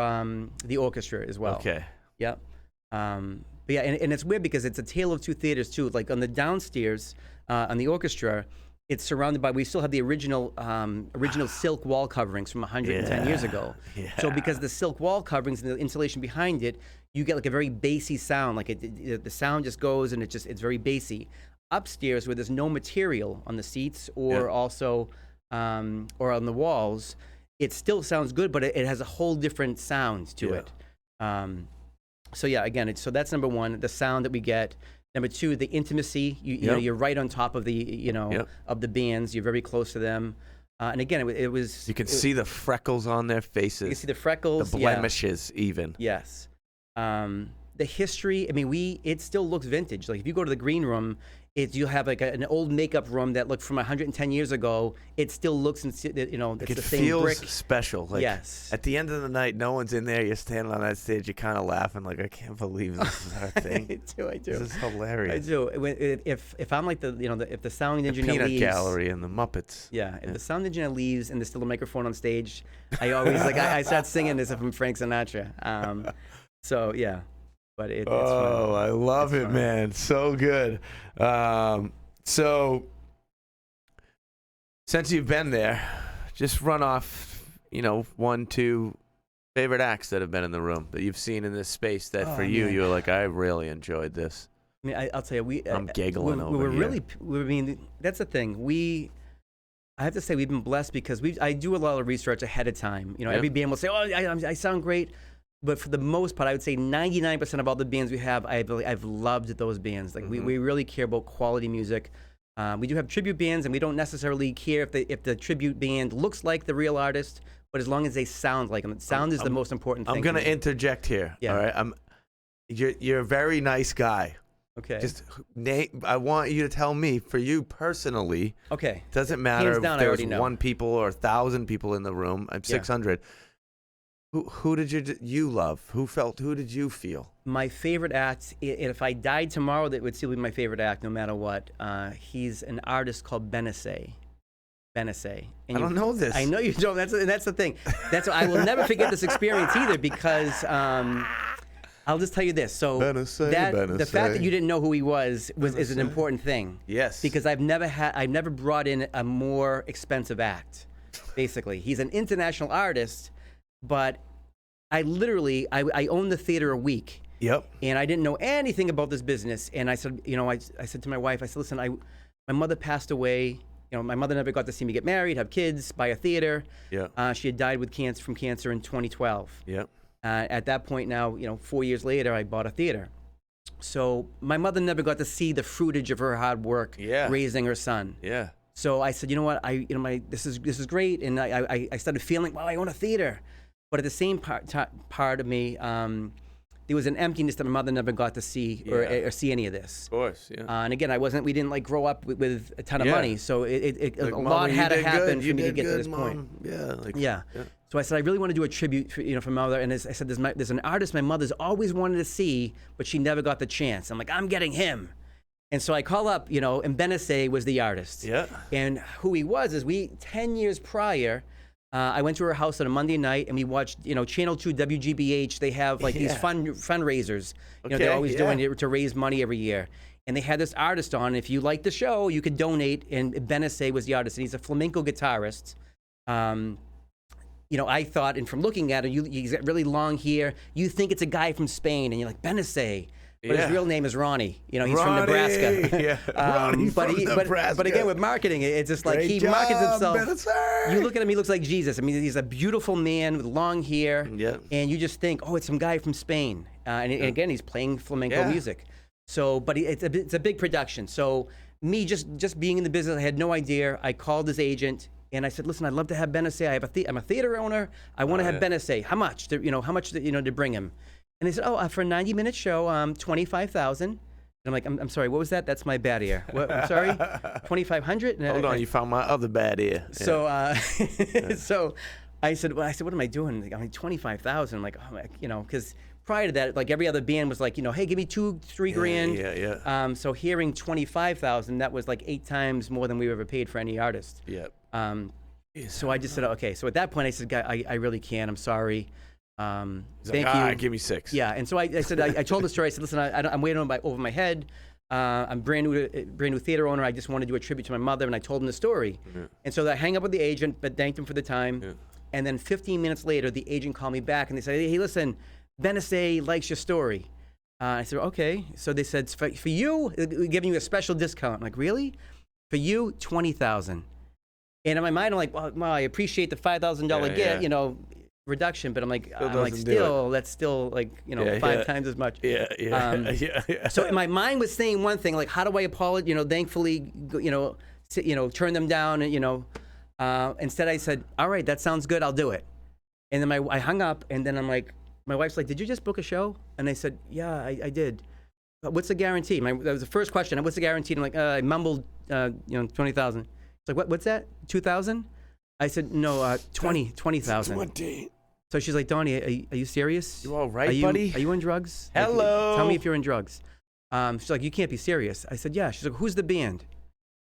Speaker 2: orchestra as well.
Speaker 1: Okay.
Speaker 2: Yep. But yeah, and it's weird because it's a tale of two theaters too. Like on the downstairs, on the orchestra, it's surrounded by, we still have the original silk wall coverings from 110 years ago. Yeah. So because the silk wall coverings and the insulation behind it, you get like a very bassy sound. Like the sound just goes and it's very bassy. Upstairs, where there's no material on the seats or also or on the walls, it still sounds good, but it has a whole different sound to it. So yeah, again, so that's number one, the sound that we get. Number two, the intimacy. You know, you're right on top of the of the bands. You're very close to them. And again, it was.
Speaker 1: You can see the freckles on their faces.
Speaker 2: You can see the freckles,
Speaker 1: the blemishes, even.
Speaker 2: Yes. The history. I mean, it still looks vintage. Like if you go to the green room, you'll have like an old makeup room that looked from 110 years ago. It still looks, it's the same brick.
Speaker 1: It feels special. Like,
Speaker 2: yes.
Speaker 1: At the end of the night, no one's in there. You're standing on that stage. You're kind of laughing, like, I can't believe this is our thing.
Speaker 2: I do.
Speaker 1: This is hilarious.
Speaker 2: I do. If I'm like if the sound engineer leaves,
Speaker 1: Peanut Gallery and the Muppets.
Speaker 2: Yeah. If the sound engineer leaves and there's still a microphone on stage, I always I start singing this from Frank Sinatra. So yeah. But it's fun.
Speaker 1: I love it, man. So good. So since you've been there, just run off, 1, 2 favorite acts that have been in the room that you've seen in this space that you were like, I really enjoyed this.
Speaker 2: I mean, I'll tell you,
Speaker 1: I'm giggling over
Speaker 2: here. That's the thing. I have to say we've been blessed because I do a lot of research ahead of time. Every band will say, I sound great. but for the most part, I would say 99% of all the bands we have, I've loved those bands. Like we really care about quality music. We do have tribute bands, and we don't necessarily care if the tribute band looks like the real artist, but as long as they sound like them. Sound is the most important thing.
Speaker 1: I'm gonna interject here.
Speaker 2: Yeah.
Speaker 1: All right. You're a very nice guy.
Speaker 2: Okay.
Speaker 1: Just I want you to tell me, for you personally.
Speaker 2: Okay.
Speaker 1: Doesn't matter
Speaker 2: Hands down,
Speaker 1: if there's
Speaker 2: I already know.
Speaker 1: 1 people or 1,000 people in the room. I'm 600. Who did you love? Who did you feel?
Speaker 2: My favorite act, if I died tomorrow, that would still be my favorite act, no matter what. He's an artist called Benesay. Benesay.
Speaker 1: I don't know this.
Speaker 2: I know you don't. That's the thing. I will never forget this experience either, because I'll just tell you this. So the fact that you didn't know who he was is an important thing.
Speaker 1: Yes.
Speaker 2: Because I've never brought in a more expensive act. Basically, he's an international artist, but I owned the theater a week.
Speaker 1: Yep.
Speaker 2: And I didn't know anything about this business. And I said, I said to my wife, I said, listen, my mother passed away. My mother never got to see me get married, have kids, buy a theater.
Speaker 1: Yeah.
Speaker 2: She had died from cancer in 2012.
Speaker 1: Yep.
Speaker 2: At that point now, 4 years later, I bought a theater. So my mother never got to see the fruitage of her hard work raising her son.
Speaker 1: Yeah.
Speaker 2: So I said, you know what, this is great, and I started feeling, well, I own a theater, but at the same part of me, there was an emptiness that my mother never got to see or see any of this.
Speaker 1: Of course, yeah.
Speaker 2: And again, we didn't grow up with a ton of money, so a lot had to happen for me to get to this point.
Speaker 1: Yeah.
Speaker 2: So I said, I really want to do a tribute for my mother, and I said, there's an artist my mother's always wanted to see, but she never got the chance. I'm like, I'm getting him. And so I call up, and Benesay was the artist.
Speaker 1: Yeah.
Speaker 2: And who he was is 10 years prior, I went to her house on a Monday night, and we watched, Channel 2 WGBH. They have these fundraisers, they're always doing it to raise money every year. And they had this artist on. If you liked the show, you could donate. And Benesay was the artist, and he's a flamenco guitarist. I thought, and from looking at him, he's got really long hair. You think it's a guy from Spain, and you're like, Benesay. But his real name is Ronnie. He's from Nebraska.
Speaker 1: Ronnie from Nebraska.
Speaker 2: But again, with marketing, it's just like he markets himself. Benesay. You look at him, he looks like Jesus. I mean, he's a beautiful man with long hair.
Speaker 1: Yeah.
Speaker 2: And you just think, oh, it's some guy from Spain. And again, he's playing flamenco music. So, but it's a big production. So me just being in the business, I had no idea. I called his agent. And I said, listen, I'd love to have Benesay. I'm a theater owner. I want to have Benesay. How much? To bring him. And they said, for a 90-minute show, $25,000. And I'm like, I'm sorry, what was that? That's my bad ear. What, I'm sorry, $2,500.
Speaker 1: Hold on, you found my other bad ear.
Speaker 2: So, so I said, what am I doing? I'm like, $25,000. I'm like, because prior to that, like every other band was like, hey, give me $2-3 grand.
Speaker 1: Yeah.
Speaker 2: So hearing $25,000, that was like 8 times more than we ever paid for any artist.
Speaker 1: Yep.
Speaker 2: So I just said, okay. So at that point, I said, I really can't. I'm sorry. Thank you.
Speaker 1: Give me 6.
Speaker 2: Yeah, and so I said, I told the story. I said, listen, I'm waiting over my head. I'm brand new theater owner. I just want to do a tribute to my mother, and I told him the story. Yeah. And so I hang up with the agent, but thanked him for the time. Yeah. And then 15 minutes later, the agent called me back, and they said, hey, listen, Benesay likes your story. I said, okay. So they said, for you, we're giving you a special discount. I'm like, really? For you, $20,000. And in my mind, I'm like, well, I appreciate the $5,000 gift, reduction, but I'm like, that's still like, 5 times as much.
Speaker 1: Yeah.
Speaker 2: So my mind was saying one thing, like, how do I apologize? Thankfully, turn them down, instead I said, all right, that sounds good, I'll do it. And then I hung up, and then I'm like, my wife's like, did you just book a show? And I said, yeah, I did. What's the guarantee? That was the first question. What's the guarantee? And I'm like, I mumbled, 20,000. It's like, what's that? 2,000? I said, no, 20,000.
Speaker 1: 20.
Speaker 2: So she's like, Donnie, are you serious?
Speaker 1: You all right, buddy?
Speaker 2: Are you on drugs?
Speaker 1: Hello.
Speaker 2: Tell me if you're on drugs. She's like, you can't be serious. I said, yeah. She's like, who's the band?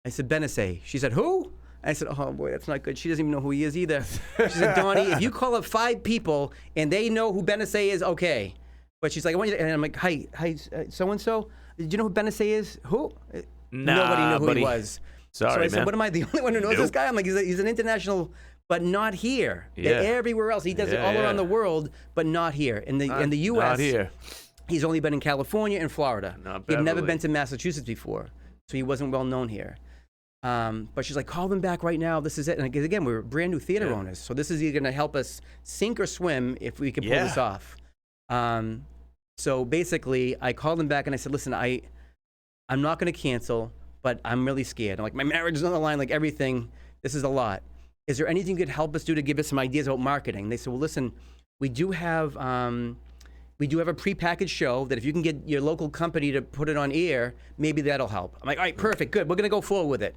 Speaker 2: I said, Benesay. She said, who? I said, oh boy, that's not good. She doesn't even know who he is either. She said, Donnie, if you call up 5 people and they know who Benesay is, okay. But she's like, I want you to, and I'm like, hi, so-and-so. Did you know who Benesay is? Who? Nobody knew who he was.
Speaker 1: Sorry,
Speaker 2: so I said,
Speaker 1: man.
Speaker 2: what am I, the only one who knows this guy? I'm like, he's an international, but not here.
Speaker 1: Yeah.
Speaker 2: Everywhere else. He does it all around the world, but not here. In the U.S.,
Speaker 1: not here.
Speaker 2: He's only been in California and Florida. He'd never
Speaker 1: Beverly.
Speaker 2: been to Massachusetts before, so he wasn't well known here. But she's like, call them back right now. This is it. And again, we're brand new theater owners, so this is either going to help us sink or swim if we can pull this off. So basically, I called them back and I said, listen, I'm not going to cancel, but I'm really scared. I'm like, my marriage is on the line, like everything. This is a lot. Is there anything you could help us do to give us some ideas about marketing? They said, well, listen, we do have a prepackaged show that if you can get your local company to put it on air, maybe that'll help. I'm like, all right, perfect, good. We're going to go forward with it.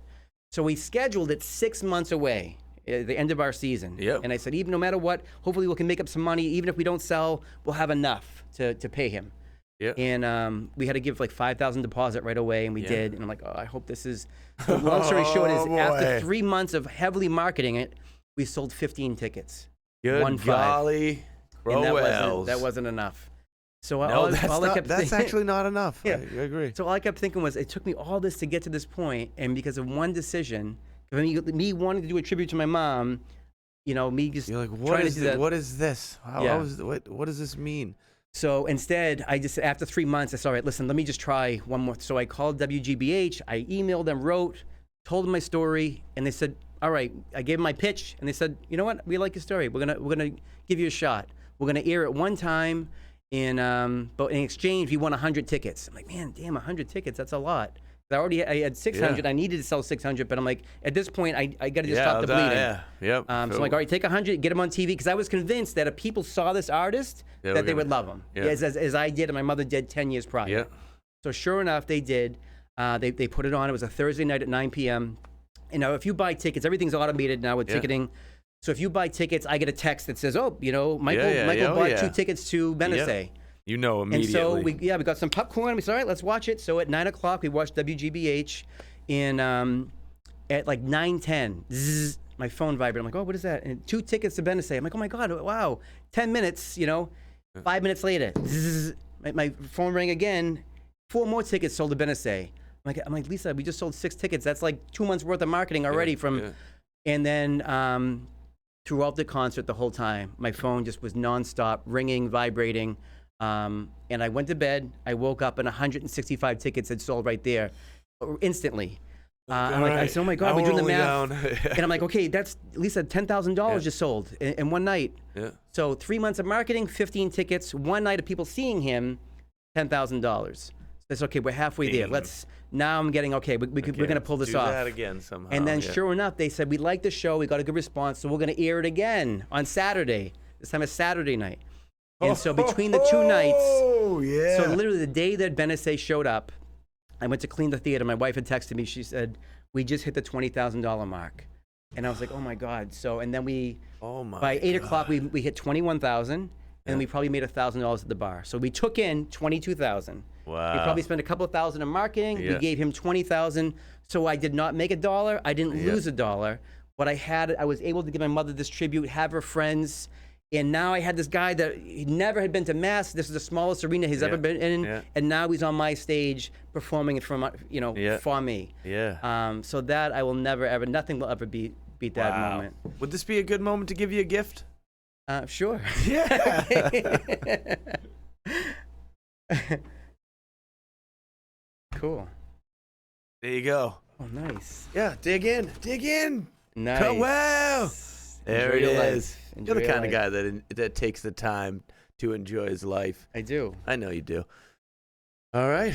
Speaker 2: So we scheduled it 6 months away, at the end of our season.
Speaker 3: Yep.
Speaker 2: And I said, even no matter what, hopefully we can make up some money. Even if we don't sell, we'll have enough to pay him.
Speaker 3: Yeah.
Speaker 2: And we had to give like $5,000 deposit right away, and we did. And I'm like, oh, I hope this is. So long story short is, after 3 months of heavily marketing it, we sold 15 tickets.
Speaker 3: Good golly,
Speaker 2: and that wasn't enough. So
Speaker 3: that's actually not enough.
Speaker 2: Yeah.
Speaker 3: I agree.
Speaker 2: So all I kept thinking was, it took me all this to get to this point, and because of one decision, me wanting to do a tribute to my mom, me just
Speaker 3: You're like,
Speaker 2: trying to do that.
Speaker 3: what is this? What does this mean?
Speaker 2: So instead, after 3 months, I said, all right, listen, let me just try one more. So I called WGBH, I emailed them, wrote, told them my story, and they said, all right, I gave them my pitch, and they said, you know what, we like your story. We're gonna give you a shot. We're gonna air it one time, but in exchange, we want 100 tickets. I'm like, man, damn, 100 tickets, that's a lot. I had 600. Yeah. I needed to sell 600, but I'm like, at this point, I got to just stop the bleeding.
Speaker 3: Yeah, yep.
Speaker 2: So I'm like, all right, take 100, get them on TV, because I was convinced that if people saw this artist, that they would love him, as I did and my mother did 10 years prior.
Speaker 3: Yeah.
Speaker 2: So sure enough, they did. They put it on. It was a Thursday night at 9 p.m. And now, if you buy tickets, everything's automated now with ticketing. So if you buy tickets, I get a text that says, oh, Michael bought 2 tickets to Benesay.
Speaker 3: Yep. You know immediately.
Speaker 2: And so we got some popcorn. We said, all right, let's watch it. So at 9 o'clock, we watched WGBH. And at like 9:10, my phone vibrated. I'm like, oh, what is that? And 2 tickets to Benesay. I'm like, oh my God, wow. 10 minutes, 5 minutes later, my phone rang again. 4 more tickets sold to Benesay. I'm like, Lisa, we just sold 6 tickets. That's like 2 months worth of marketing already And then throughout the concert, the whole time, my phone just was nonstop ringing, vibrating. And I went to bed. I woke up and 165 tickets had sold right there, instantly. I said, oh my God, we're doing the math. And I'm like, okay, that's Lisa, $10,000 just sold in one night.
Speaker 3: Yeah.
Speaker 2: So 3 months of marketing, 15 tickets, one night of people seeing him, $10,000. That's okay. We're halfway there. Now I'm getting okay. We're going to pull this off.
Speaker 3: Do that again somehow.
Speaker 2: And then sure enough, they said, we like the show. We got a good response. So we're going to air it again on Saturday. This time it's Saturday night. And so between the 2 nights, so literally the day that Benesay showed up, I went to clean the theater. My wife had texted me. She said, we just hit the $20,000 mark. And I was like, oh my God. So, and then by 8 o'clock, we hit 21,000. And we probably made $1,000 at the bar. So we took in 22,000.
Speaker 3: Wow.
Speaker 2: We probably spent a couple of thousand in marketing. We gave him 20,000. So I did not make $1. I didn't lose $1. What I was able to give my mother this tribute, have her friends. And now I had this guy that he never had been to Mass. This is the smallest arena he's ever been in. Yeah. And now he's on my stage performing it for me.
Speaker 3: Yeah.
Speaker 2: So that I will never, ever, nothing will ever beat that moment.
Speaker 3: Would this be a good moment to give you a gift?
Speaker 2: Sure.
Speaker 3: Yeah.
Speaker 2: Cool.
Speaker 3: There you go.
Speaker 2: Oh, nice.
Speaker 3: Yeah, dig in.
Speaker 2: Nice.
Speaker 3: Oh, wow. There it is. You're the kind of guy that takes the time to enjoy his life.
Speaker 2: I do.
Speaker 3: I know you do. All right.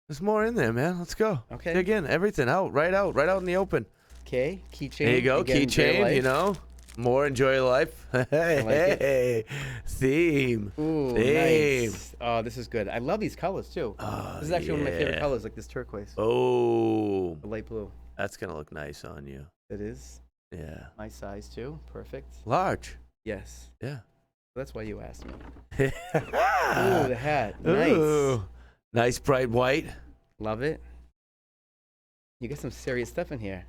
Speaker 3: There's more in there, man. Let's go.
Speaker 2: Okay.
Speaker 3: Dig in. Everything right out in the open.
Speaker 2: Okay. Keychain.
Speaker 3: There you go. Keychain, More enjoy your life. Hey. Theme.
Speaker 2: Ooh,
Speaker 3: Theme.
Speaker 2: Nice. Oh, this is good. I love these colors, too. This is actually one of my favorite colors, like this turquoise.
Speaker 3: Oh.
Speaker 2: The light blue.
Speaker 3: That's going to look nice on you.
Speaker 2: It is.
Speaker 3: Yeah.
Speaker 2: My size, too. Perfect.
Speaker 3: Large.
Speaker 2: Yes.
Speaker 3: Yeah.
Speaker 2: That's why you asked me. Ooh, the hat. Nice. Ooh.
Speaker 3: Nice bright white.
Speaker 2: Love it. You got some serious stuff in here.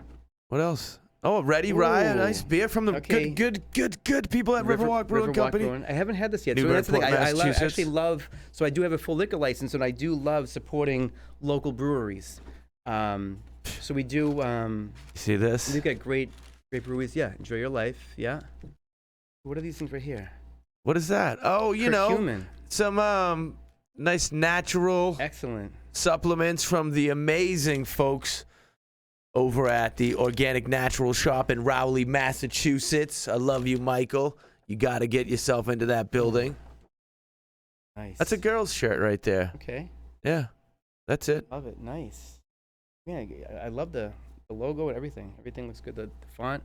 Speaker 3: What else? Oh, Ready Rye, a nice beer from the good people at Riverwalk Brewing Company.
Speaker 2: I havenn't had this yet. So that's the thing. I actually love. So I do have a full liquor license, and I do love supporting local breweries. So we do. You
Speaker 3: see this?
Speaker 2: We've got great breweries. Yeah, enjoy your life. Yeah. What are these things right here?
Speaker 3: What is that? Oh,
Speaker 2: curcumin.
Speaker 3: Some nice natural.
Speaker 2: Excellent.
Speaker 3: Supplements from the amazing folks over at the Organic Natural Shop in Rowley, Massachusetts. I love you, Michael. You got to get yourself into that building.
Speaker 2: Nice.
Speaker 3: That's a girl's shirt right there.
Speaker 2: Okay.
Speaker 3: Yeah, that's it.
Speaker 2: Love it. Nice. Yeah, I love the logo and everything. Everything looks good. The font.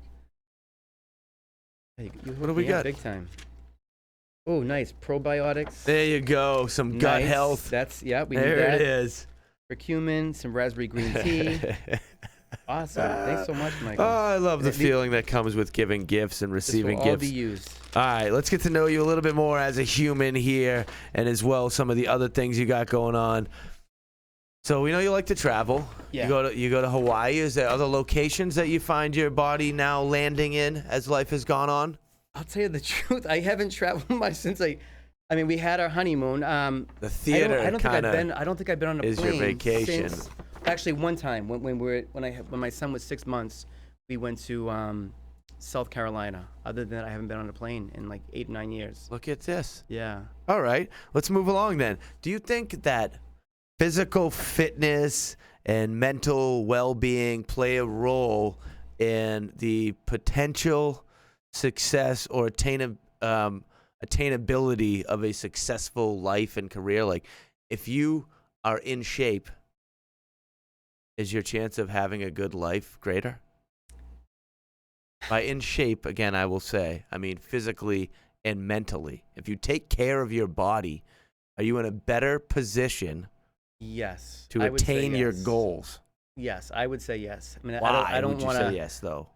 Speaker 2: Hey,
Speaker 3: What do we got?
Speaker 2: Big time. Oh, nice. Probiotics.
Speaker 3: There you go. Some gut
Speaker 2: Nice.
Speaker 3: health.
Speaker 2: That's, yeah, we need
Speaker 3: There
Speaker 2: that.
Speaker 3: it is.
Speaker 2: Curcumin, some raspberry green tea. Awesome. Thanks so much, Michael.
Speaker 3: Oh, I love the feeling that comes with giving gifts and receiving
Speaker 2: This will all
Speaker 3: gifts.
Speaker 2: be used.
Speaker 3: All right, let's get to know you a little bit more as a human here, and as well some of the other things you got going on. So we know you like to travel.
Speaker 2: Yeah.
Speaker 3: You go to Hawaii. Is there other locations that you find your body now landing in as life has gone on?
Speaker 2: I'll tell you the truth. I haven't traveled much since I mean, we had our honeymoon.
Speaker 3: The theater
Speaker 2: I don't think I've been on a
Speaker 3: is
Speaker 2: plane
Speaker 3: your vacation.
Speaker 2: since, actually, one time when my son was 6 months, we went to South Carolina. Other than that, I haven't been on a plane in like 8 or 9 years.
Speaker 3: Look at this.
Speaker 2: Yeah.
Speaker 3: All right, let's move along then. Do you think that physical fitness and mental well-being play a role in the potential success or attainability of a successful life and career? Like, if you are in shape, is your chance of having a good life greater? By in shape, again, I will say, I mean physically and mentally. If you take care of your body, are you in a better position
Speaker 2: Yes.
Speaker 3: to
Speaker 2: I would say
Speaker 3: attain your
Speaker 2: yes.
Speaker 3: goals?
Speaker 2: Yes, I would say yes. I mean,
Speaker 3: Why
Speaker 2: I don't
Speaker 3: would you
Speaker 2: want
Speaker 3: say
Speaker 2: to.
Speaker 3: yes, though?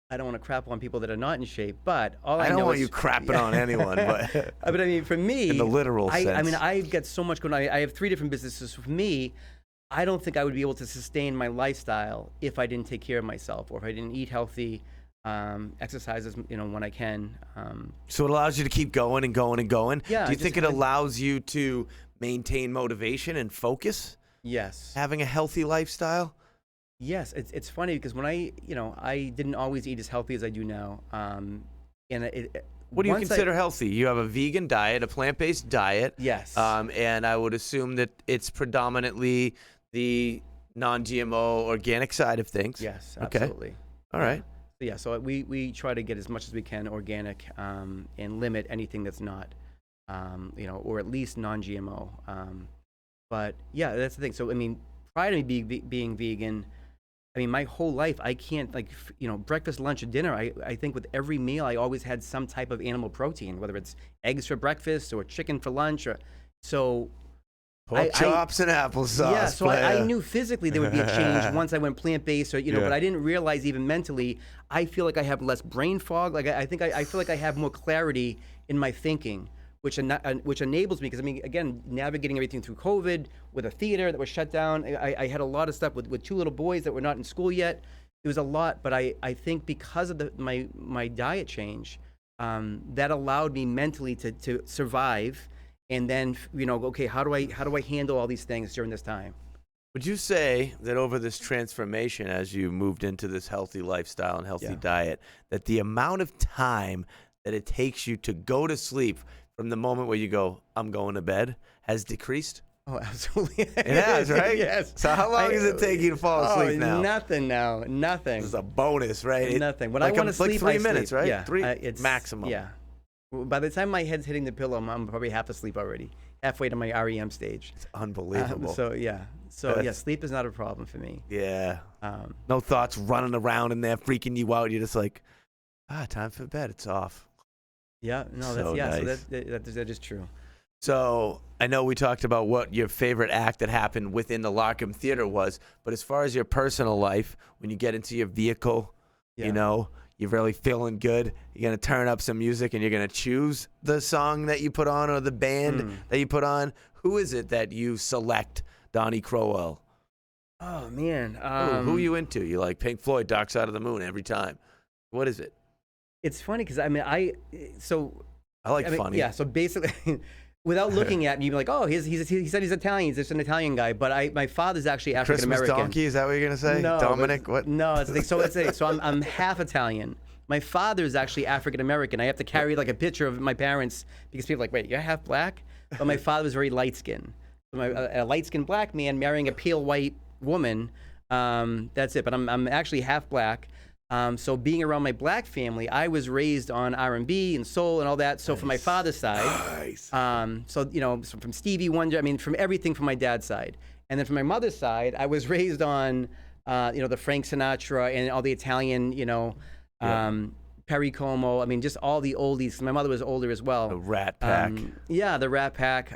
Speaker 2: I don't want to crap on people that are not in shape, but all I
Speaker 3: I
Speaker 2: know
Speaker 3: don't want
Speaker 2: is,
Speaker 3: you crapping on anyone, but
Speaker 2: but I mean, for me,
Speaker 3: in the literal sense.
Speaker 2: I mean, I've got so much going on. I have 3 different businesses. For me, I don't think I would be able to sustain my lifestyle if I didn't take care of myself or if I didn't eat healthy, exercises, when I can.
Speaker 3: So it allows you to keep going and going and going.
Speaker 2: Yeah.
Speaker 3: Do you think it allows you to maintain motivation and focus?
Speaker 2: Yes.
Speaker 3: Having a healthy lifestyle?
Speaker 2: Yes. It's funny because when I didn't always eat as healthy as I do now.
Speaker 3: What do you consider healthy? You have a vegan diet, a plant-based diet.
Speaker 2: Yes.
Speaker 3: And I would assume that it's predominantly the non-GMO organic side of things.
Speaker 2: Yes,
Speaker 3: Okay.
Speaker 2: absolutely.
Speaker 3: All right.
Speaker 2: Yeah, so we try to get as much as we can organic, and limit anything that's not, or at least non-GMO. But yeah, that's the thing. So I mean, prior to me being vegan, I mean, my whole life I can't breakfast, lunch, and dinner. I think with every meal I always had some type of animal protein, whether it's eggs for breakfast or chicken for lunch,
Speaker 3: Pork chops and applesauce.
Speaker 2: Yeah, so I knew physically there would be a change once I went plant-based, but I didn't realize even mentally, I feel like I have less brain fog. Like I feel like I have more clarity in my thinking, which enables me, because I mean, again, navigating everything through COVID with a theater that was shut down. I had a lot of stuff with 2 little boys that were not in school yet. It was a lot, but I think because of my diet change, that allowed me mentally to survive. And then, okay, how do I handle all these things during this time?
Speaker 3: Would you say that over this transformation, as you moved into this healthy lifestyle and healthy diet, that the amount of time that it takes you to go to sleep from the moment where you go, I'm going to bed, has decreased?
Speaker 2: Oh, absolutely.
Speaker 3: It has, right?
Speaker 2: Yes.
Speaker 3: So how long does it take you to fall asleep now?
Speaker 2: Nothing now. Nothing.
Speaker 3: This is a bonus, right?
Speaker 2: Nothing. When
Speaker 3: like
Speaker 2: I want to sleep,
Speaker 3: like 3
Speaker 2: I
Speaker 3: minutes,
Speaker 2: sleep.
Speaker 3: right?
Speaker 2: Yeah.
Speaker 3: 3
Speaker 2: it's
Speaker 3: maximum.
Speaker 2: Yeah. By the time my head's hitting the pillow, I'm probably half asleep already, halfway to my REM stage.
Speaker 3: It's unbelievable.
Speaker 2: So sleep is not a problem for me.
Speaker 3: Yeah. No thoughts running around in there freaking you out. You're just like, time for bed. It's off.
Speaker 2: Yeah. No.
Speaker 3: So nice.
Speaker 2: So that is true.
Speaker 3: So I know we talked about what your favorite act that happened within the Larcom Theatre was, but as far as your personal life, when you get into your vehicle, you're really feeling good, you're going to turn up some music and you're going to choose the song that you put on or the band that you put on. Who is it that you select, Donnie Crowell?
Speaker 2: Oh, man.
Speaker 3: Who are you into? You like Pink Floyd, Dark Side of the Moon every time. What is it?
Speaker 2: It's funny because, I mean, I
Speaker 3: like funny.
Speaker 2: Yeah, so basically... Without looking at me, you'd be like, oh, he said he's Italian. He's just an Italian guy. But my father's actually African American.
Speaker 3: Christmas donkey, is that what you're going to say?
Speaker 2: No.
Speaker 3: Dominic, what?
Speaker 2: No, so I'm half Italian. My father is actually African American. I have to carry like a picture of my parents because people are like, wait, you're half black? But my father was very light-skinned. So a light-skinned black man marrying a pale white woman, that's it. But I'm actually half black. So being around my black family, I was raised on R&B and soul and all that. So from my father's side, so from Stevie Wonder, I mean, from everything from my dad's side. And then from my mother's side, I was raised on, the Frank Sinatra and all the Italian, Perry Como. I mean, just all the oldies. My mother was older as well.
Speaker 3: The Rat Pack.
Speaker 2: The Rat Pack.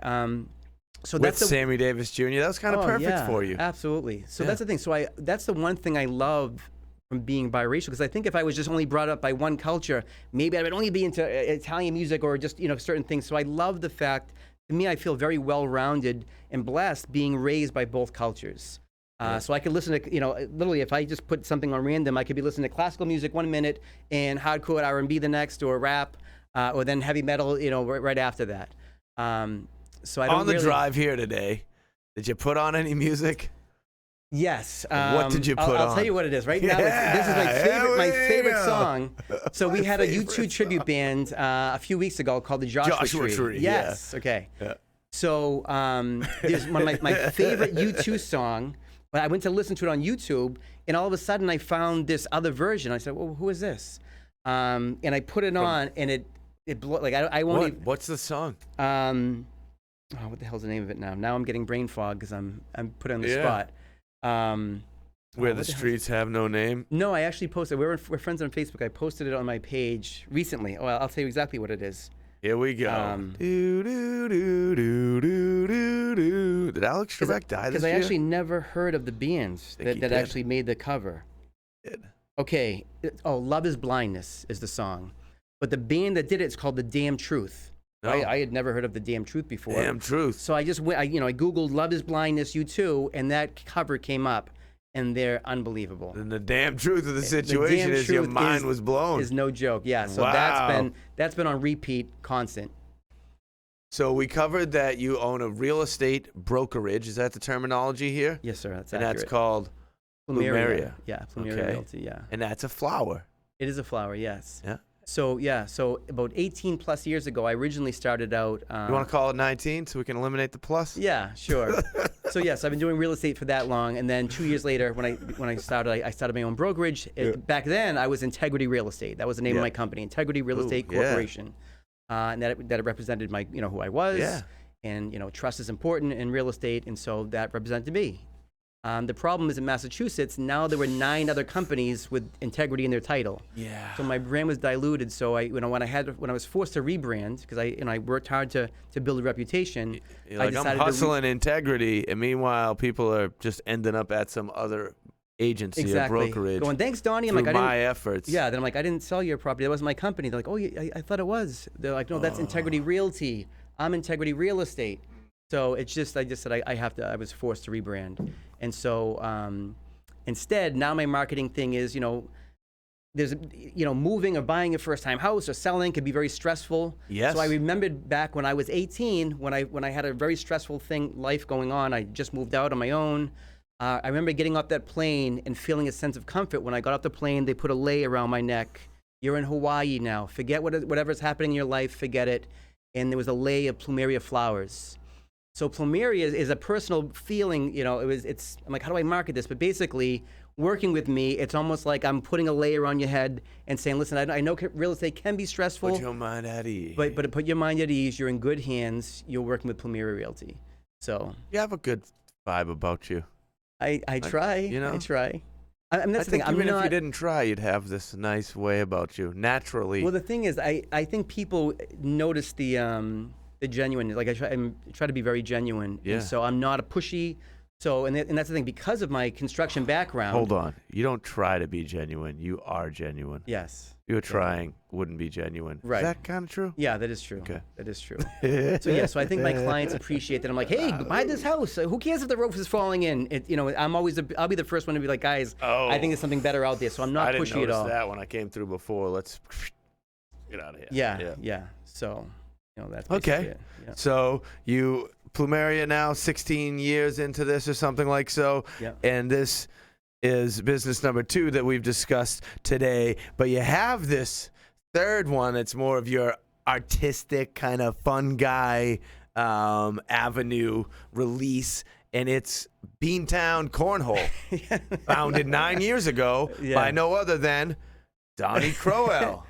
Speaker 2: So
Speaker 3: With
Speaker 2: that's
Speaker 3: Sammy Davis Jr. That was kind of perfect for you.
Speaker 2: Absolutely. So that's the thing. So that's the one thing I love from being biracial, because I think if I was just only brought up by one culture, maybe I would only be into Italian music or just certain things. So I love the fact. To me, I feel very well-rounded and blessed being raised by both cultures. So I could listen to, literally, if I just put something on random, I could be listening to classical music 1 minute and hardcore R&B the next, or rap, or then heavy metal, right after that. So I don't
Speaker 3: on the drive here today, did you put on any music?
Speaker 2: Yes.
Speaker 3: What did you put on?
Speaker 2: I'll tell you what it is. Right now, this is my favorite song. So we had a U2 tribute band a few weeks ago called the Joshua Tree. Yes. Yeah. Okay. Yeah. So there's one of my favorite U2 song. But I went to listen to it on YouTube, and all of a sudden I found this other version. I said, "Well, who is this?" And I put it on, and it blew, like I won't. Even,
Speaker 3: what's the song?
Speaker 2: What the hell's the name of it now? Now I'm getting brain fog because I'm put on the spot.
Speaker 3: Where the streets have no name?
Speaker 2: No, I actually posted. We're friends on Facebook. I posted it on my page recently. Well, I'll tell you exactly what it is.
Speaker 3: Here we go. Do, do, do, do, do, do, do. Did Alex Trebek die this year?
Speaker 2: Because I actually never heard of the bands that actually made the cover. Okay. Love is Blindness is the song. But the band that did it is called The Damn Truth. No. I had never heard of The Damn Truth before.
Speaker 3: Damn Truth.
Speaker 2: So I just went, I Googled Love is Blindness U2, and that cover came up. And they're unbelievable.
Speaker 3: And the damn truth of the situation is your mind was blown.
Speaker 2: Is no joke. Yeah. So that's been on repeat, constant.
Speaker 3: So we covered that you own a real estate brokerage. Is that the terminology here?
Speaker 2: Yes, sir. That's
Speaker 3: and
Speaker 2: accurate.
Speaker 3: That's called Plumeria.
Speaker 2: Yeah, Plumeria Realty. Yeah.
Speaker 3: And that's a flower.
Speaker 2: It is a flower. Yes.
Speaker 3: Yeah.
Speaker 2: So about 18 plus years ago, I originally started out.
Speaker 3: You want to call it 19 so we can eliminate the plus?
Speaker 2: Yeah, sure. So yes, I've been doing real estate for that long, and then 2 years later, when I started, I started my own brokerage. Back then, I was Integrity Real Estate. That was the name of my company, Integrity Real Estate Corporation, and that it represented my who I was. Yeah. And trust is important in real estate, and so that represented me. The problem is in Massachusetts, now there were 9 other companies with integrity in their title. Yeah. So my brand was diluted. So when I was forced to rebrand, because I worked hard to build a reputation,
Speaker 3: I decided I'm hustling integrity, and meanwhile people are just ending up at some other agency or brokerage.
Speaker 2: Going, thanks, Donnie. I'm like,
Speaker 3: my efforts.
Speaker 2: Yeah. Then I'm like, I didn't sell your property. That wasn't my company. They're like, oh, I thought it was. They're like, no, that's Integrity Realty. I'm Integrity Real Estate. So I just said I was forced to rebrand. And so instead, now my marketing thing is, there's, moving or buying a first-time house or selling can be very stressful. Yes. So I remembered back when I was 18, when I had a very stressful life going on. I just moved out on my own. I remember getting off that plane and feeling a sense of comfort. When I got off the plane, they put a lei around my neck. You're in Hawaii now. Forget whatever's happening in your life. Forget it. And there was a lei of Plumeria flowers. So Plumeria is a personal feeling, I'm like, how do I market this? But basically, working with me, it's almost like I'm putting a layer on your head and saying, listen, I know real estate can be stressful.
Speaker 3: Put your mind at ease.
Speaker 2: But put your mind at ease. You're in good hands. You're working with Plumeria Realty. So
Speaker 3: you have a good vibe about you.
Speaker 2: I try. I try. I mean, that's the thing.
Speaker 3: Even if you didn't try, you'd have this nice way about you naturally.
Speaker 2: Well, the thing is, I think people notice the genuine. Like I try to be very genuine. Yeah. And so I'm not a pushy. So and that's the thing, because of my construction background.
Speaker 3: Hold on, you don't try to be genuine. You are genuine.
Speaker 2: Yes.
Speaker 3: You're trying wouldn't be genuine.
Speaker 2: Right.
Speaker 3: Is that kind of true?
Speaker 2: Yeah, that is true.
Speaker 3: Okay.
Speaker 2: That is true. So I think my clients appreciate that. I'm like, hey, buy this house. Who cares if the roof is falling in? I'll be the first one to be like, guys, I think there's something better out there. So I'm not pushy at all.
Speaker 3: I didn't notice that when I came through before. Let's get out of here.
Speaker 2: Yeah. So, that's
Speaker 3: okay.
Speaker 2: It. Yeah.
Speaker 3: So Plumeria now 16 years into this or something like so.
Speaker 2: Yeah.
Speaker 3: And this is business number 2 that we've discussed today. But you have this third one that's more of your artistic kind of fun guy avenue release, and it's Beantown Cornhole, founded 9 years ago by no other than Donnie Crowell.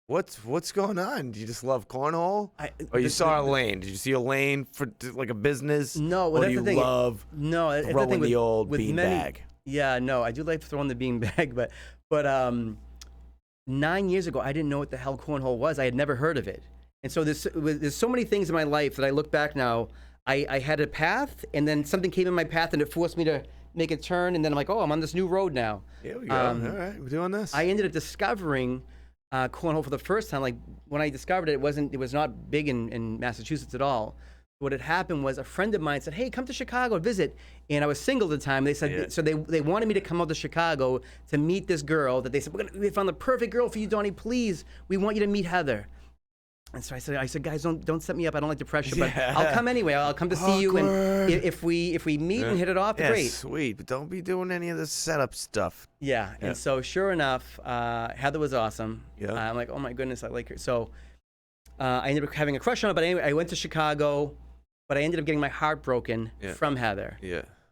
Speaker 3: What's going on? Do you just love cornhole, or you saw a lane? Did you see a lane for like a business?
Speaker 2: No, well,
Speaker 3: or
Speaker 2: that's
Speaker 3: do you
Speaker 2: the thing.
Speaker 3: love throwing the old beanbag?
Speaker 2: Yeah, no, I do like throwing the beanbag, but 9 years ago, I didn't know what the hell cornhole was. I had never heard of it, and so there's so many things in my life that I look back now. I had a path, and then something came in my path, and it forced me to make a turn, and then I'm like, oh, I'm on this new road now.
Speaker 3: Here we go. All right, we're doing this.
Speaker 2: I ended up discovering cornhole for the first time. Like when I discovered it, it was not big in Massachusetts at all. What had happened was a friend of mine said, hey, come to Chicago, visit. And I was single at the time. They said, so they wanted me to come out to Chicago to meet this girl that they said, we found the perfect girl for you, Donnie, please. We want you to meet Heather. And so I said, guys, don't set me up. I don't like the pressure, but I'll come anyway. I'll come to see you. And if we meet and hit it off, great.
Speaker 3: Sweet, but don't be doing any of this setup stuff.
Speaker 2: Yeah. And so sure enough, Heather was awesome. I'm like, oh my goodness, I like her. So I ended up having a crush on her, but anyway, I went to Chicago, but I ended up getting my heart broken from Heather.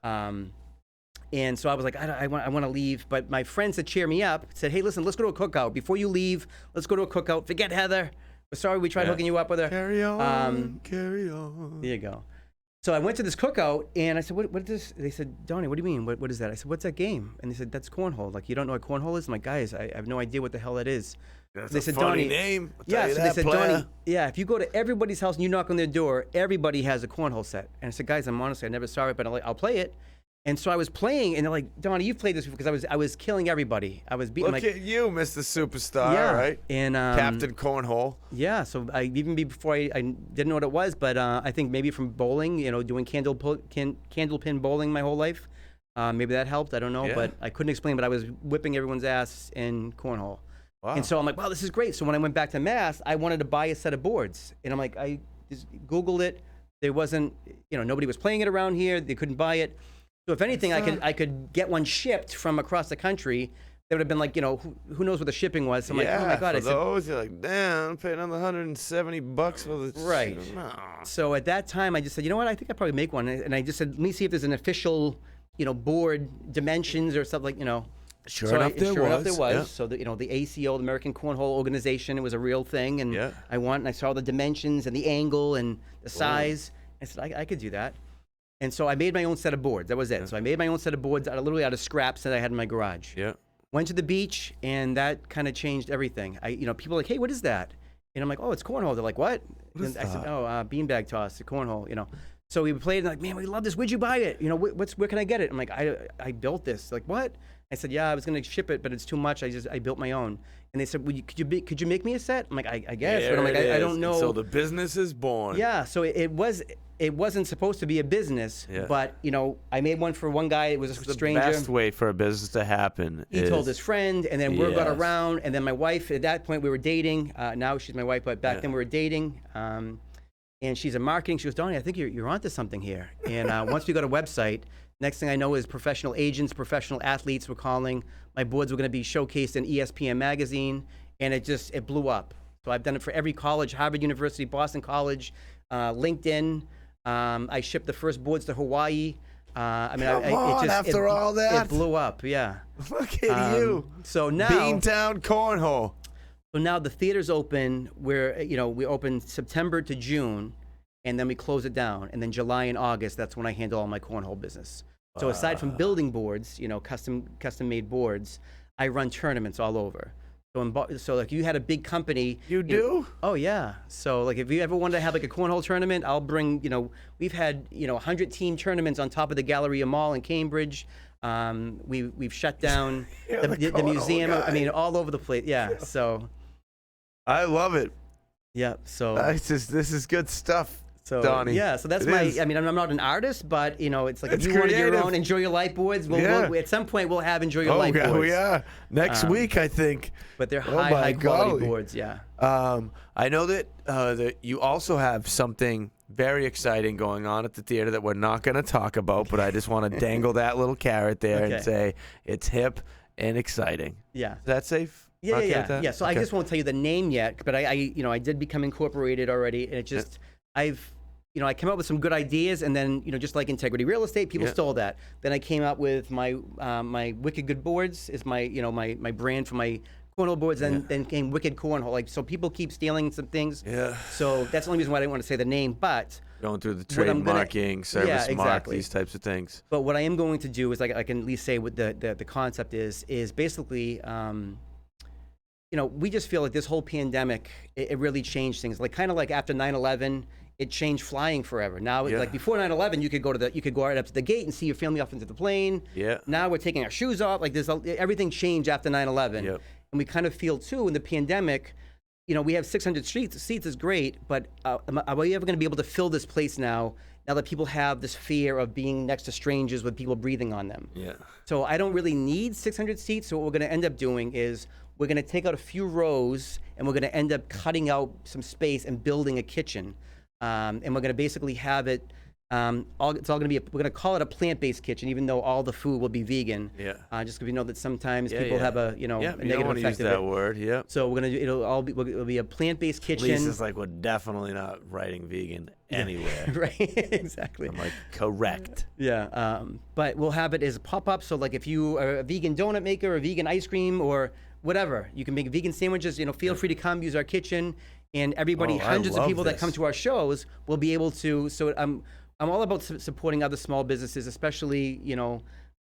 Speaker 2: And so I was like, I want to leave. But my friends that cheer me up said, hey, listen, let's go to a cookout. Before you leave, let's go to a cookout. Forget Heather. We're sorry we tried hooking you up with her.
Speaker 3: Carry on, carry on.
Speaker 2: There you go. So I went to this cookout, and I said, what is this? They said, Donnie, what do you mean? What is that? I said, what's that game? And they said, that's cornhole. Like, you don't know what cornhole is? I'm like, guys, I have no idea what the hell that is.
Speaker 3: That's
Speaker 2: they
Speaker 3: a
Speaker 2: said,
Speaker 3: funny
Speaker 2: Donnie,
Speaker 3: name.
Speaker 2: Yeah, so they said, Donnie, if you go to everybody's house and you knock on their door, everybody has a cornhole set. And I said, guys, I never saw it, but I'll play it. And so I was playing, and they're like, Donnie, you've played this before, because I was killing everybody. I was beating.
Speaker 3: Look at you, Mr. Superstar, right?
Speaker 2: And
Speaker 3: Captain Cornhole.
Speaker 2: Yeah, so even before I didn't know what it was, but I think maybe from bowling, doing candlepin bowling my whole life, maybe that helped. I don't know, but I couldn't explain. But I was whipping everyone's ass in cornhole. Wow. And so I'm like, wow, this is great. So when I went back to Mass, I wanted to buy a set of boards, and I'm like, I just Googled it. There wasn't, nobody was playing it around here. They couldn't buy it. So if anything, I could get one shipped from across the country. They would have been like, who knows what the shipping was. So I'm like, oh my God.
Speaker 3: You're like, damn, I'm paying another $170 for this.
Speaker 2: Right.
Speaker 3: No.
Speaker 2: So at that time, I just said, you know what? I think I'd probably make one. And I just said, let me see if there's an official, board dimensions or something like,
Speaker 3: Sure enough, there was.
Speaker 2: Yeah. So the ACO, the American Cornhole Organization, it was a real thing. And I saw the dimensions and the angle and the size. I said, I could do that. And so I made my own set of boards. That was it. So I made my own set of boards literally out of scraps that I had in my garage. Went to the beach, and that kind of changed everything. People are like, hey, what is that? And I'm like, oh, it's cornhole. They're like, what? And I said, oh, beanbag toss, the cornhole, So we played, and like, man, we love this. Where'd you buy it? Where can I get it? I'm like, I built this. Like, what? I said, yeah, I was going to ship it, but it's too much. I built my own. And they said, well, could you make me a set? I'm like, I guess. But I'm like, I don't know.
Speaker 3: So the business is born.
Speaker 2: Yeah, so it wasn't supposed to be a business, but I made one for one guy. It was a stranger.
Speaker 3: The best way for a business to happen.
Speaker 2: He told his friend, and then word got around, and then my wife. At that point, we were dating. Now she's my wife, but back then we were dating. And she's in marketing. She goes, Donnie, I think you're onto something here. And once we got a website, next thing I know is professional agents, professional athletes were calling. My boards were going to be showcased in ESPN magazine, and it blew up. So I've done it for every college: Harvard University, Boston College, LinkedIn. I shipped the first boards to Hawaii.
Speaker 3: After all that,
Speaker 2: it blew up. Yeah.
Speaker 3: Look at you.
Speaker 2: So now
Speaker 3: Beantown Cornhole.
Speaker 2: So now the theater's open. We open September to June, and then we close it down. And then July and August, that's when I handle all my cornhole business. So aside from building boards, custom made boards, I run tournaments all over. So like you had a big company.
Speaker 3: You do?
Speaker 2: Oh yeah. So like if you ever wanted to have like a cornhole tournament, I'll bring, we've had, 100 team tournaments on top of the Galleria Mall in Cambridge. We've shut down the museum.
Speaker 3: Guy.
Speaker 2: I mean, all over the place. Yeah. So.
Speaker 3: I love it.
Speaker 2: Yeah. So.
Speaker 3: This is good stuff.
Speaker 2: So,
Speaker 3: Donnie.
Speaker 2: Yeah, so that's I'm not an artist, but, it's like if you want your own Enjoy Your Life boards, we'll at some point we'll have Enjoy Your Life boards.
Speaker 3: Oh, yeah. Next week, I think.
Speaker 2: But they're high quality boards, yeah.
Speaker 3: I know that you also have something very exciting going on at the theater that we're not going to talk about, but I just want to dangle that little carrot there and say it's hip and exciting.
Speaker 2: Yeah.
Speaker 3: Is that safe?
Speaker 2: Yeah. So I just won't tell you the name yet, but I did become incorporated already, and it just... I came up with some good ideas, and then, just like Integrity Real Estate, people stole that. Then I came up with my my Wicked Good Boards is my, my brand for my cornhole boards, then came Wicked Cornhole. Like, so people keep stealing some things.
Speaker 3: Yeah.
Speaker 2: So that's the only reason why I didn't want to say the name, but
Speaker 3: going through the trademarking, service mark, these types of things.
Speaker 2: But what I am going to do is, like, I can at least say what the concept is basically, we just feel like this whole pandemic, it really changed things. Like, kind of like after 9/11, it changed flying forever. Now, like before 9/11, you could go right up to the gate and see your family off into the plane.
Speaker 3: Yeah.
Speaker 2: Now we're taking our shoes off. Like, everything changed after 9/11.
Speaker 3: Yep.
Speaker 2: And we kind of feel too in the pandemic, we have 600 seats is great, but are we ever going to be able to fill this place now that people have this fear of being next to strangers with people breathing on them?
Speaker 3: Yeah.
Speaker 2: So I don't really need 600 seats. So what we're going to end up doing is we're going to take out a few rows, and we're going to end up cutting out some space and building a kitchen. And we're going to basically have it, it's all going to be, we're going to call it a plant-based kitchen, even though all the food will be vegan.
Speaker 3: Yeah.
Speaker 2: Just because we know that sometimes people have a, a negative effect
Speaker 3: use that word. Yeah.
Speaker 2: So it'll be a plant-based kitchen.
Speaker 3: Lisa's like, we're definitely not writing vegan anywhere.
Speaker 2: Right. Exactly.
Speaker 3: I'm like, correct.
Speaker 2: Yeah. But we'll have it as a pop-up. So, like, if you are a vegan donut maker or vegan ice cream or whatever, you can make vegan sandwiches. Feel free to come use our kitchen. And everybody, hundreds of people that come to our shows will be able to. So I'm all about supporting other small businesses, especially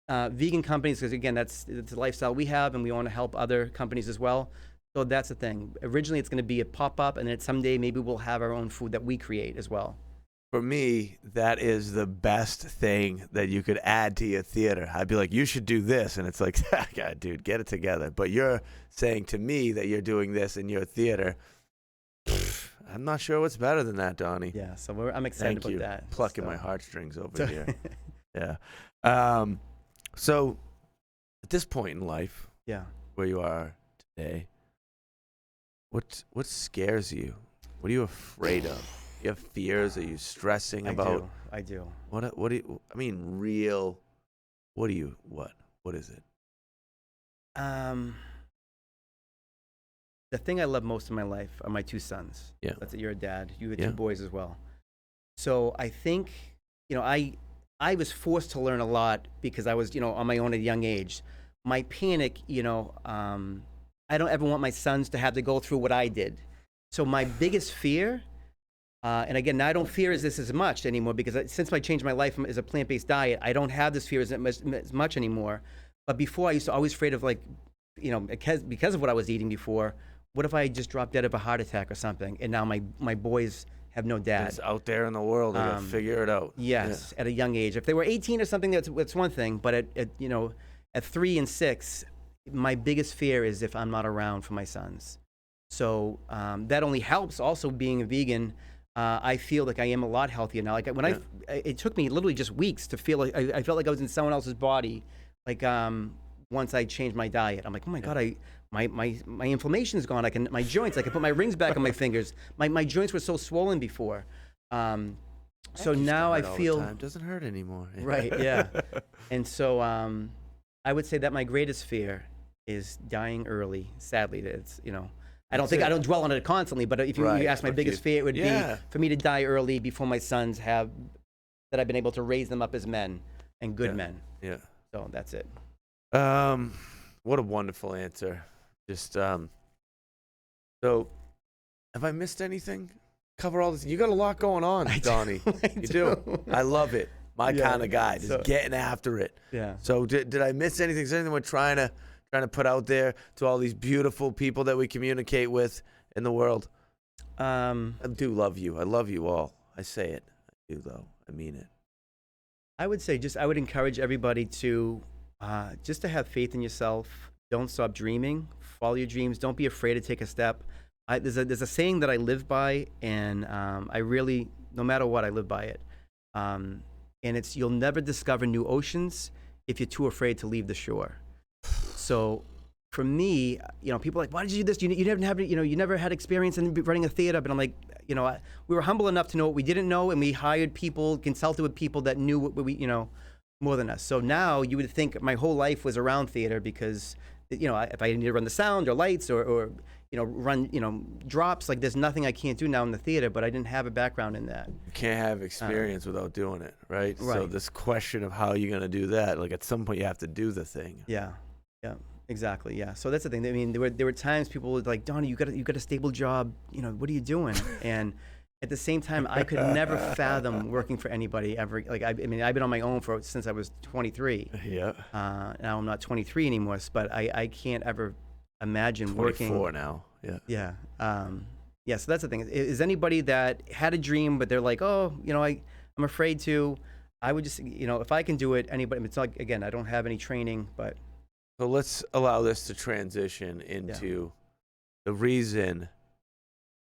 Speaker 2: vegan companies, because again, it's the lifestyle we have, and we want to help other companies as well. So that's the thing. Originally, it's going to be a pop-up, and then someday maybe we'll have our own food that we create as well.
Speaker 3: For me, that is the best thing that you could add to your theater. I'd be like, you should do this, and it's like, God, dude, get it together. But you're saying to me that you're doing this in your theater. I'm not sure what's better than that, Donnie.
Speaker 2: Yeah, so I'm excited about that.
Speaker 3: Plucking my heartstrings over here. Yeah. So at this point in life, where you are today, what scares you? What are you afraid of? You have fears? Are you stressing about?
Speaker 2: I do.
Speaker 3: What do you? I mean, real. What do you? What is it?
Speaker 2: The thing I love most in my life are my two sons.
Speaker 3: Yeah.
Speaker 2: That's it. You're a dad. You have two boys as well. So I think, I was forced to learn a lot because I was, on my own at a young age. My panic, I don't ever want my sons to have to go through what I did. So my biggest fear, and again, now I don't fear this as much anymore because since I changed my life as a plant-based diet, I don't have this fear as much anymore. But before, I used to always afraid of, like, because of what I was eating before. What if I just dropped dead of a heart attack or something, and now my boys have no dad?
Speaker 3: It's out there in the world. They gotta figure it out.
Speaker 2: Yes, at a young age. If they were 18 or something, that's one thing. But at 3 and 6, my biggest fear is if I'm not around for my sons. So that only helps. Also, being a vegan, I feel like I am a lot healthier now. Like it took me literally just weeks to feel like I felt like I was in someone else's body. Like once I changed my diet, I'm like, oh my God, my inflammation is gone. My joints, I can put my rings back on my fingers. My joints were so swollen before. So now I feel
Speaker 3: it doesn't hurt anymore.
Speaker 2: Right, yeah. And so I would say that my greatest fear is dying early. Sadly, it's I don't dwell on it constantly, but if you ask my biggest fear, it would be for me to die early before my sons that I've been able to raise them up as men and good men.
Speaker 3: Yeah.
Speaker 2: So that's it.
Speaker 3: What a wonderful answer. Just so have I missed anything? Cover all this. You got a lot going on, Donnie. You do. I love it. My kind of guy, just getting after it.
Speaker 2: Yeah.
Speaker 3: So did I miss anything? Is there anything we're trying to put out there to all these beautiful people that we communicate with in the world? I do love you. I love you all. I say it. I do, though. I mean it.
Speaker 2: I would say I would encourage everybody to just to have faith in yourself. Don't stop dreaming. Follow your dreams. Don't be afraid to take a step. There's a saying that I live by, and I really, no matter what, I live by it. And it's, you'll never discover new oceans if you're too afraid to leave the shore. So for me, people are like, why did you do this? You never had experience in running a theater. But I'm like, we were humble enough to know what we didn't know, and we hired people, consulted with people that knew what we, more than us. So now you would think my whole life was around theater because, if I needed to run the sound or lights or run, drops. Like there's nothing I can't do now in the theater, but I didn't have a background in that.
Speaker 3: You can't have experience without doing it, right?
Speaker 2: Right.
Speaker 3: So this question of how you're gonna do that, like at some point you have to do the thing.
Speaker 2: Yeah, exactly. Yeah. So that's the thing. I mean, there were times people were like, Donnie, you got a stable job. What are you doing? And at the same time, I could never fathom working for anybody ever. Like I mean, I've been on my own since I was 23.
Speaker 3: Yeah.
Speaker 2: Now I'm not 23 anymore, but I can't ever imagine working.
Speaker 3: 24 now. Yeah.
Speaker 2: Yeah. Yeah. So that's the thing. Is anybody that had a dream, but they're like, oh, I'm afraid to. I would just, if I can do it, anybody. It's like, again, I don't have any training, but.
Speaker 3: So let's allow this to transition into the reason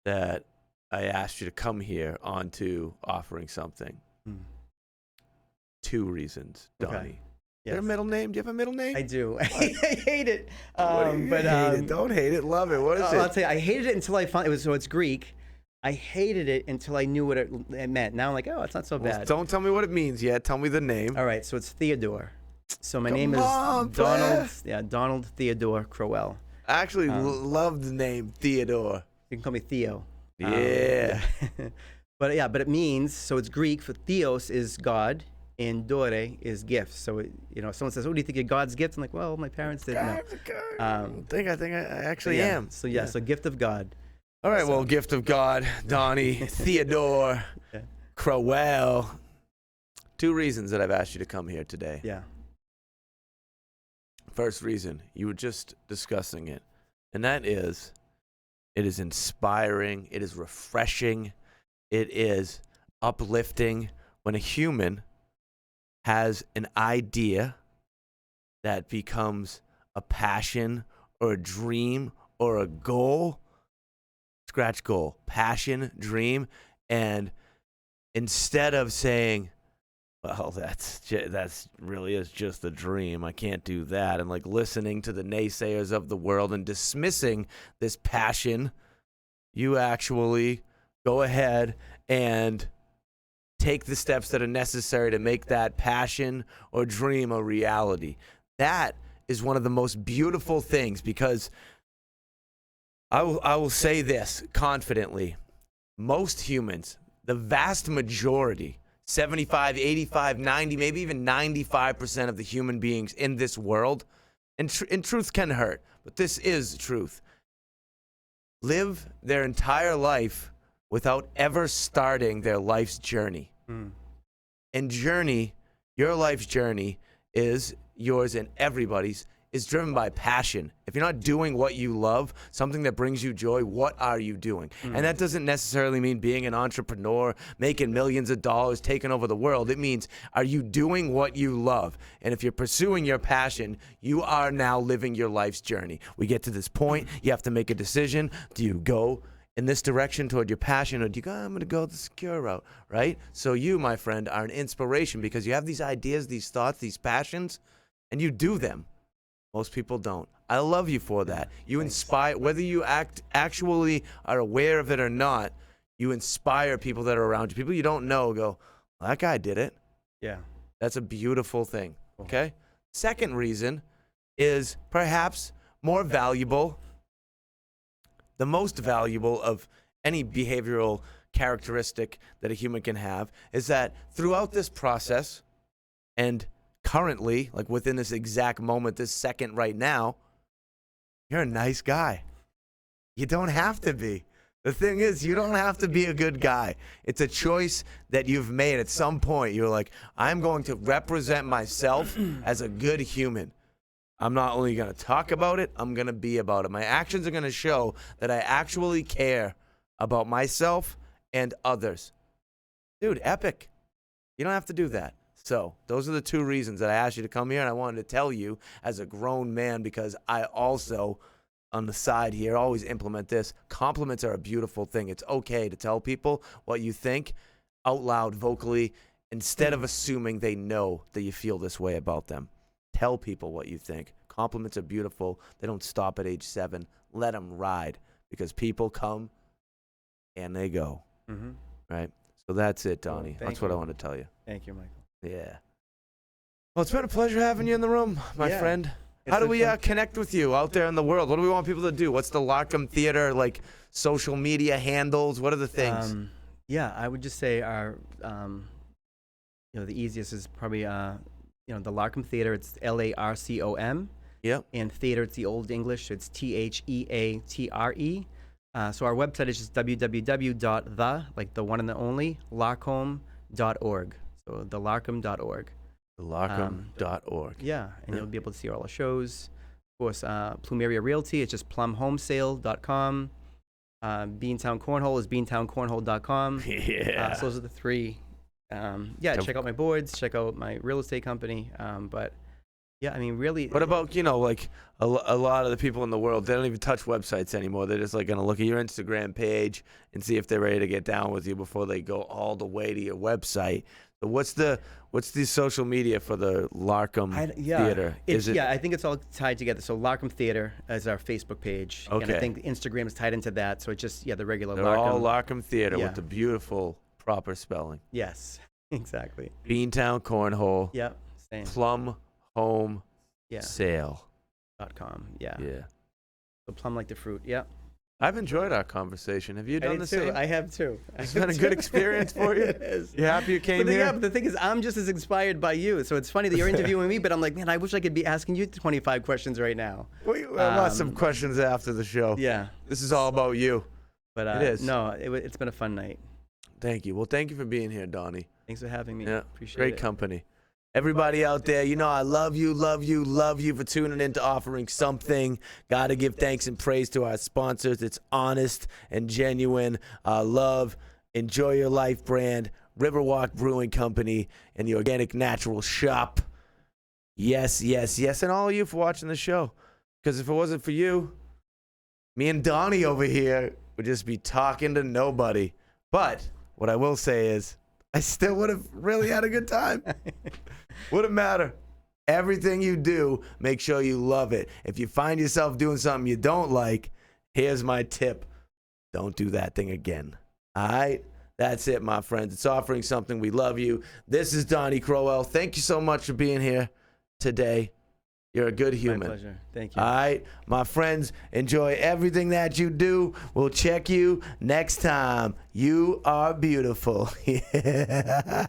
Speaker 3: that I asked you to come here onto offering something. 2 reasons, Donnie.
Speaker 2: Okay.
Speaker 3: Is there a middle name? Do you have a middle name?
Speaker 2: I do. I hate it.
Speaker 3: Hate it. Don't hate it. Love it. What is it?
Speaker 2: I'll tell you, I hated it until I found it. So it's Greek. I hated it until I knew what it meant. Now I'm like, oh, it's not so bad.
Speaker 3: Don't tell me what it means yet. Tell me the name.
Speaker 2: All right. So it's Theodore. So my
Speaker 3: Come
Speaker 2: name is
Speaker 3: on,
Speaker 2: Donald. Yeah, Donald Theodore Crowell.
Speaker 3: I actually love the name Theodore.
Speaker 2: You can call me Theo.
Speaker 3: Yeah.
Speaker 2: But it means, so it's Greek for Theos is God and Dore is gift. So, if someone says, oh, do you think you're God's gift? I'm like, well, my parents didn't know.
Speaker 3: I think I actually am.
Speaker 2: So, so gift of God.
Speaker 3: All right, well, gift of God, Donnie, Theodore, Crowell. 2 reasons that I've asked you to come here today.
Speaker 2: Yeah.
Speaker 3: First reason, you were just discussing it, and that is, it is inspiring, it is refreshing, it is uplifting when a human has an idea that becomes a passion or a dream or a goal. Scratch goal, passion, dream, and instead of saying, well, that's really is just a dream, I can't do that, and like listening to the naysayers of the world and dismissing this passion, you actually go ahead and take the steps that are necessary to make that passion or dream a reality. That is one of the most beautiful things, because I will say this confidently. Most humans, the vast majority, 75, 85, 90, maybe even 95% of the human beings in this world, and truth can hurt, but this is truth, live their entire life without ever starting their life's journey. And your life's journey is yours and everybody's, is driven by passion. If you're not doing what you love, something that brings you joy, what are you doing? And that doesn't necessarily mean being an entrepreneur, making millions of dollars, taking over the world. It means, are you doing what you love? And if you're pursuing your passion, you are now living your life's journey. We get to this point, you have to make a decision. Do you go in this direction toward your passion, or do you go, I'm going to go the secure route, right? So you, my friend, are an inspiration because you have these ideas, these thoughts, these passions, and you do them. Most people don't. I love you for that. You inspire, whether you actually are aware of it or not, you inspire people that are around you. People you don't know go, well, that guy did it.
Speaker 2: Yeah.
Speaker 3: That's a beautiful thing, okay? Second reason is perhaps more valuable, the most valuable of any behavioral characteristic that a human can have, is that throughout this process and currently, like within this exact moment, this second right now, you're a nice guy. You don't have to be. The thing is, you don't have to be a good guy. It's a choice that you've made at some point. You're like, I'm going to represent myself as a good human. I'm not only going to talk about it, I'm going to be about it. My actions are going to show that I actually care about myself and others. Dude, epic. You don't have to do that. So those are the 2 reasons that I asked you to come here, and I wanted to tell you as a grown man, because I also, on the side here, always implement this. Compliments are a beautiful thing. It's okay to tell people what you think out loud, vocally, instead of assuming they know that you feel this way about them. Tell people what you think. Compliments are beautiful. They don't stop at age 7. Let them ride, because people come and they go. Right? So that's it, Donnie. That's what I want to tell you.
Speaker 2: Thank you, Michael.
Speaker 3: Yeah. Well, it's been a pleasure having you in the room, my friend. How do we connect with you out there in the world? What do we want people to do? What's the Larcom Theater, like, social media handles? What are the things?
Speaker 2: Yeah, I would just say our, the easiest is probably, the Larcom Theater. It's LARCOM.
Speaker 3: Yep.
Speaker 2: And theater, it's the Old English. So it's THEATRE. So our website is just like the one and the only, larkham.org. So thelarkham.org.
Speaker 3: Larkham.org.
Speaker 2: Yeah, and you'll be able to see all the shows. Of course, Plumeria Realty, it's just plumhomesale.com. Beantown Cornhole is beantowncornhole.com.
Speaker 3: Yeah.
Speaker 2: So those are the three. Check out my boards, check out my real estate company. But yeah, I mean, really.
Speaker 3: What about, like a lot of the people in the world, they don't even touch websites anymore. They're just like going to look at your Instagram page and see if they're ready to get down with you before they go all the way to your website. So what's the social media for the Larcom Theater?
Speaker 2: I think it's all tied together. So Larcom Theater is our Facebook page.
Speaker 3: Okay.
Speaker 2: And I think Instagram is tied into that. So it's just, the regular
Speaker 3: They're
Speaker 2: Larcom.
Speaker 3: all Larcom Theater
Speaker 2: Yeah.
Speaker 3: with the beautiful proper spelling.
Speaker 2: Yes, exactly.
Speaker 3: Beantown Cornhole.
Speaker 2: Yep, same.
Speaker 3: Plum Home
Speaker 2: Yeah.
Speaker 3: Sale.
Speaker 2: .com. Yeah.
Speaker 3: Yeah.
Speaker 2: So plum like the fruit. Yep.
Speaker 3: I've enjoyed our conversation. Have you done the same?
Speaker 2: I have too.
Speaker 3: It's been a good experience for you.
Speaker 2: It is.
Speaker 3: You happy you came here?
Speaker 2: Yeah, but the thing is, I'm just as inspired by you. So it's funny that you're interviewing me, but I'm like, man, I wish I could be asking you 25 questions right now.
Speaker 3: We want some questions after the show.
Speaker 2: Yeah.
Speaker 3: This is all about you.
Speaker 2: But
Speaker 3: it is.
Speaker 2: No, it's been a fun night.
Speaker 3: Thank you. Well, thank you for being here, Donnie.
Speaker 2: Thanks for having me.
Speaker 3: Yeah,
Speaker 2: Appreciate
Speaker 3: great
Speaker 2: it.
Speaker 3: company. Everybody out there, I love you for tuning in to Offering Something. Got to give thanks and praise to our sponsors. It's honest and genuine. Love, Enjoy Your Life brand, Riverwalk Brewing Company, and the Organic Natural Shop. Yes, yes, yes. And all of you for watching the show. Because if it wasn't for you, me and Donnie over here would just be talking to nobody. But what I will say is, I still would have really had a good time. Wouldn't matter. Everything you do, make sure you love it. If you find yourself doing something you don't like, here's my tip. Don't do that thing again. All right? That's it, my friends. It's Offering Something. We love you. This is Donnie Crowell. Thank you so much for being here today. You're a good human.
Speaker 2: My pleasure. Thank you.
Speaker 3: All right, my friends, enjoy everything that you do. We'll check you next time. You are beautiful. Yeah.